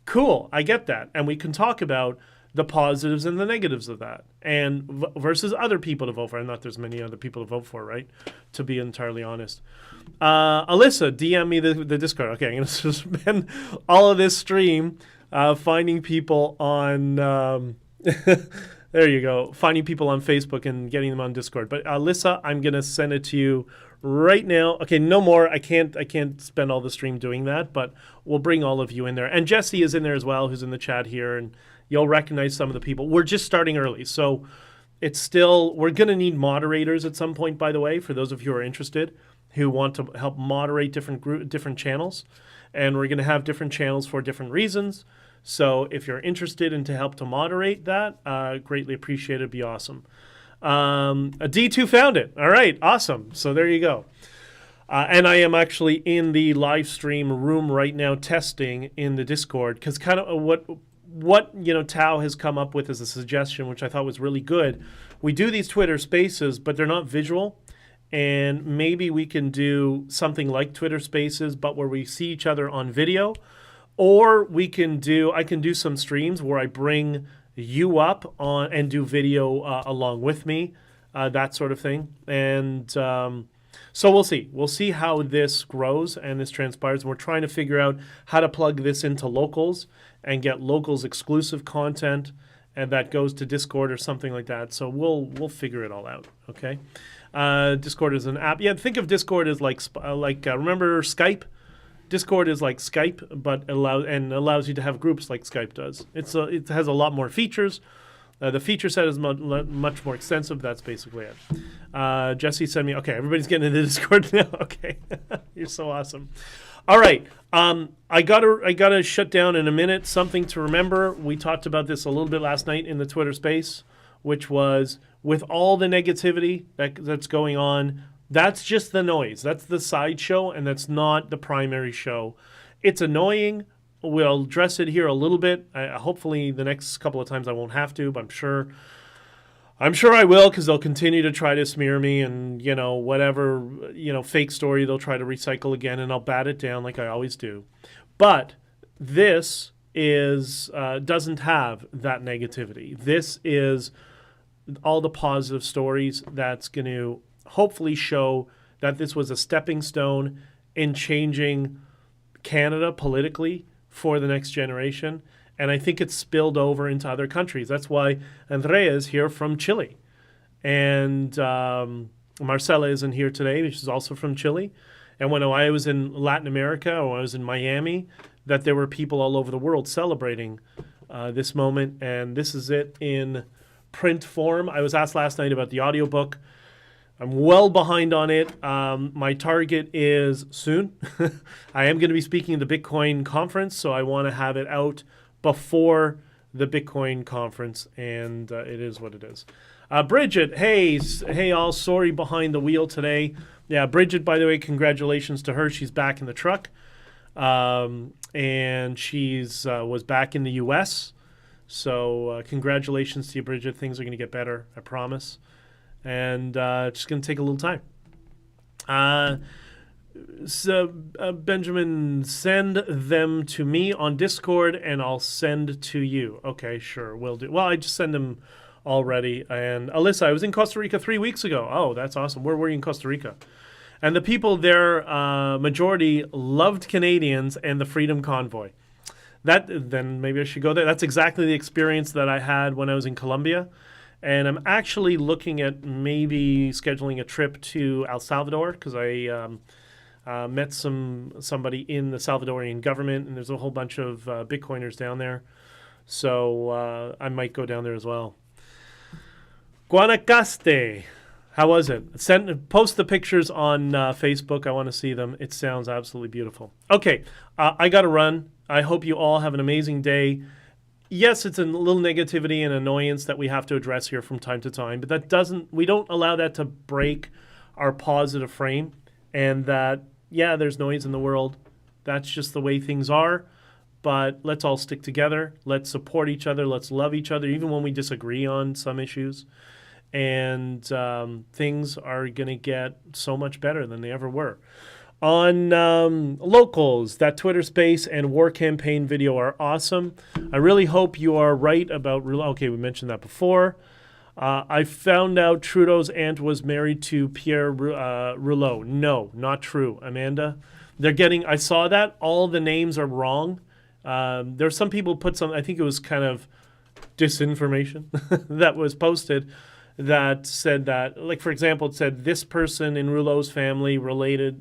cool, I get that. And we can talk about the positives and the negatives of that, and versus other people to vote for. Not there's many other people to vote for, right? To be entirely honest. Alyssa, DM me the Discord. Okay, I'm going to spend all of this stream finding people on... there you go. Finding people on Facebook and getting them on Discord. But Alyssa, I'm going to send it to you right now. Okay, no more. I can't spend all the stream doing that, but we'll bring all of you in there. And Jesse is in there as well, who's in the chat here, and you'll recognize some of the people. We're just starting early, so it's still... We're going to need moderators at some point, by the way, for those of you who are interested, who want to help moderate different channels. And we're going to have different channels for different reasons. So if you're interested in to help to moderate that, greatly appreciate it. It'd be awesome. A D2 found it. All right, awesome. So there you go. And I am actually in the live stream room right now testing in the Discord, because kind of what Tao has come up with as a suggestion, which I thought was really good. We do these Twitter Spaces, but they're not visual. And maybe we can do something like Twitter Spaces, but where we see each other on video. Or I can do some streams where I bring you up on and do video along with me, that sort of thing. And so we'll see. We'll see how this grows and this transpires. And we're trying to figure out how to plug this into Locals and get Locals exclusive content, and that goes to Discord or something like that. So we'll figure it all out. Okay. Discord is an app. Yeah, think of Discord as like remember Skype? Discord is like Skype, but allows you to have groups like Skype does. It has a lot more features. The feature set is much more extensive. That's basically it. Jesse sent me. Okay, everybody's getting into Discord now. Okay, you're so awesome. All right, I gotta shut down in a minute. Something to remember. We talked about this a little bit last night in the Twitter space, which was with all the negativity that's going on. That's just the noise. That's the sideshow, and that's not the primary show. It's annoying. We'll address it here a little bit. Hopefully the next couple of times I won't have to, but I'm sure I will, because they'll continue to try to smear me, and whatever fake story they'll try to recycle again, and I'll bat it down like I always do. But this doesn't have that negativity. This is all the positive stories that's going to hopefully show that this was a stepping stone in changing Canada politically for the next generation. And I think it's spilled over into other countries. That's why Andrea is here from Chile. And Marcela isn't here today, which is also from Chile. And when I was in Latin America, or I was in Miami, that there were people all over the world celebrating this moment. And this is it in print form. I was asked last night about the audiobook. I'm well behind on it. My target is soon. I am going to be speaking at the Bitcoin conference, so I want to have it out before the Bitcoin conference, and it is what it is. Bridget, hey all, sorry behind the wheel today. Yeah, Bridget, by the way, congratulations to her. She's back in the truck, and she's was back in the U.S., so congratulations to you, Bridget. Things are going to get better, I promise. And it's just going to take a little time. So, Benjamin, send them to me on Discord, and I'll send to you. Okay, sure, will do. Well, I just send them already. And Alyssa, I was in Costa Rica 3 weeks ago. Oh, that's awesome. Where were you in Costa Rica? And the people there, majority loved Canadians and the Freedom Convoy. Then maybe I should go there. That's exactly the experience that I had when I was in Colombia. And I'm actually looking at maybe scheduling a trip to El Salvador because I met somebody in the Salvadorian government, and there's a whole bunch of Bitcoiners down there. So I might go down there as well. Guanacaste. How was it? Post the pictures on Facebook. I want to see them. It sounds absolutely beautiful. Okay, I got to run. I hope you all have an amazing day. Yes, it's a little negativity and annoyance that we have to address here from time to time, but we don't allow that to break our positive frame, and that, yeah, there's noise in the world. That's just the way things are, but let's all stick together. Let's support each other. Let's love each other, even when we disagree on some issues. And things are going to get so much better than they ever were. On locals, that Twitter space and war campaign video are awesome. I really hope you are right about Rouleau. Okay, we mentioned that before. I found out Trudeau's aunt was married to Pierre Rouleau. No, not true, Amanda. I saw that. All the names are wrong. There's some people put some, I think it was kind of disinformation that was posted that said that, like, for example, it said this person in Rouleau's family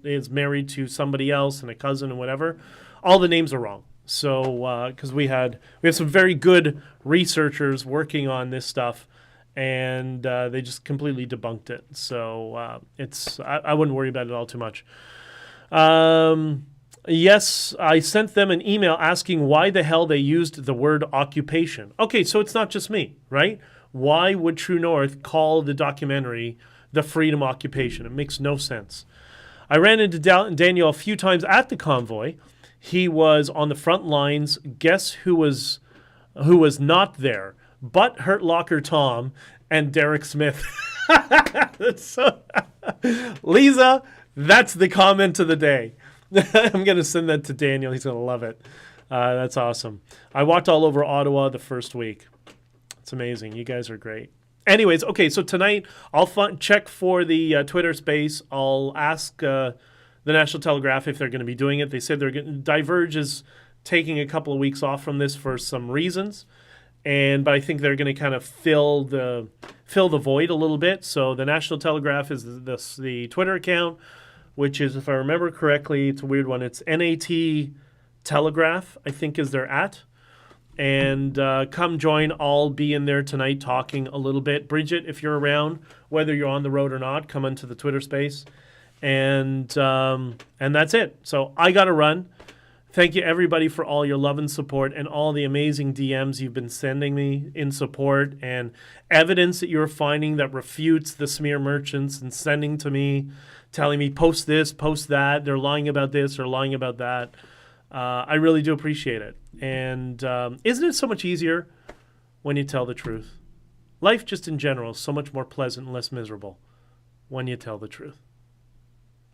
is married to somebody else and a cousin and whatever. All the names are wrong. So, because we have some very good researchers working on this stuff, and they just completely debunked it. So I wouldn't worry about it all too much. Yes, I sent them an email asking why the hell they used the word occupation. Okay, so it's not just me, right? Why would True North call the documentary The Freedom Occupation? It makes no sense. I ran into Daniel a few times at the convoy. He was on the front lines. Guess who was not there? But Hurt Locker Tom and Derek Smith. Lisa, that's the comment of the day. I'm going to send that to Daniel. He's going to love it. That's awesome. I walked all over Ottawa the first week. It's amazing. You guys are great. Anyways, okay, so tonight I'll check for the Twitter space. I'll ask the National Telegraph if they're going to be doing it. They said Diverge is taking a couple of weeks off from this for some reasons, but I think they're going to kind of fill the void a little bit. So the National Telegraph is the Twitter account, which is, if I remember correctly, it's a weird one. It's NAT Telegraph, I think, is their @ And come join. I'll be in there tonight talking a little bit. Bridget, if you're around, whether you're on the road or not, come into the Twitter space. And that's it. So I got to run. Thank you, everybody, for all your love and support and all the amazing DMs you've been sending me in support and evidence that you're finding that refutes the smear merchants and sending to me, telling me, post this, post that. They're lying about this or lying about that. I really do appreciate it. And isn't it so much easier when you tell the truth? Life just in general is so much more pleasant and less miserable when you tell the truth.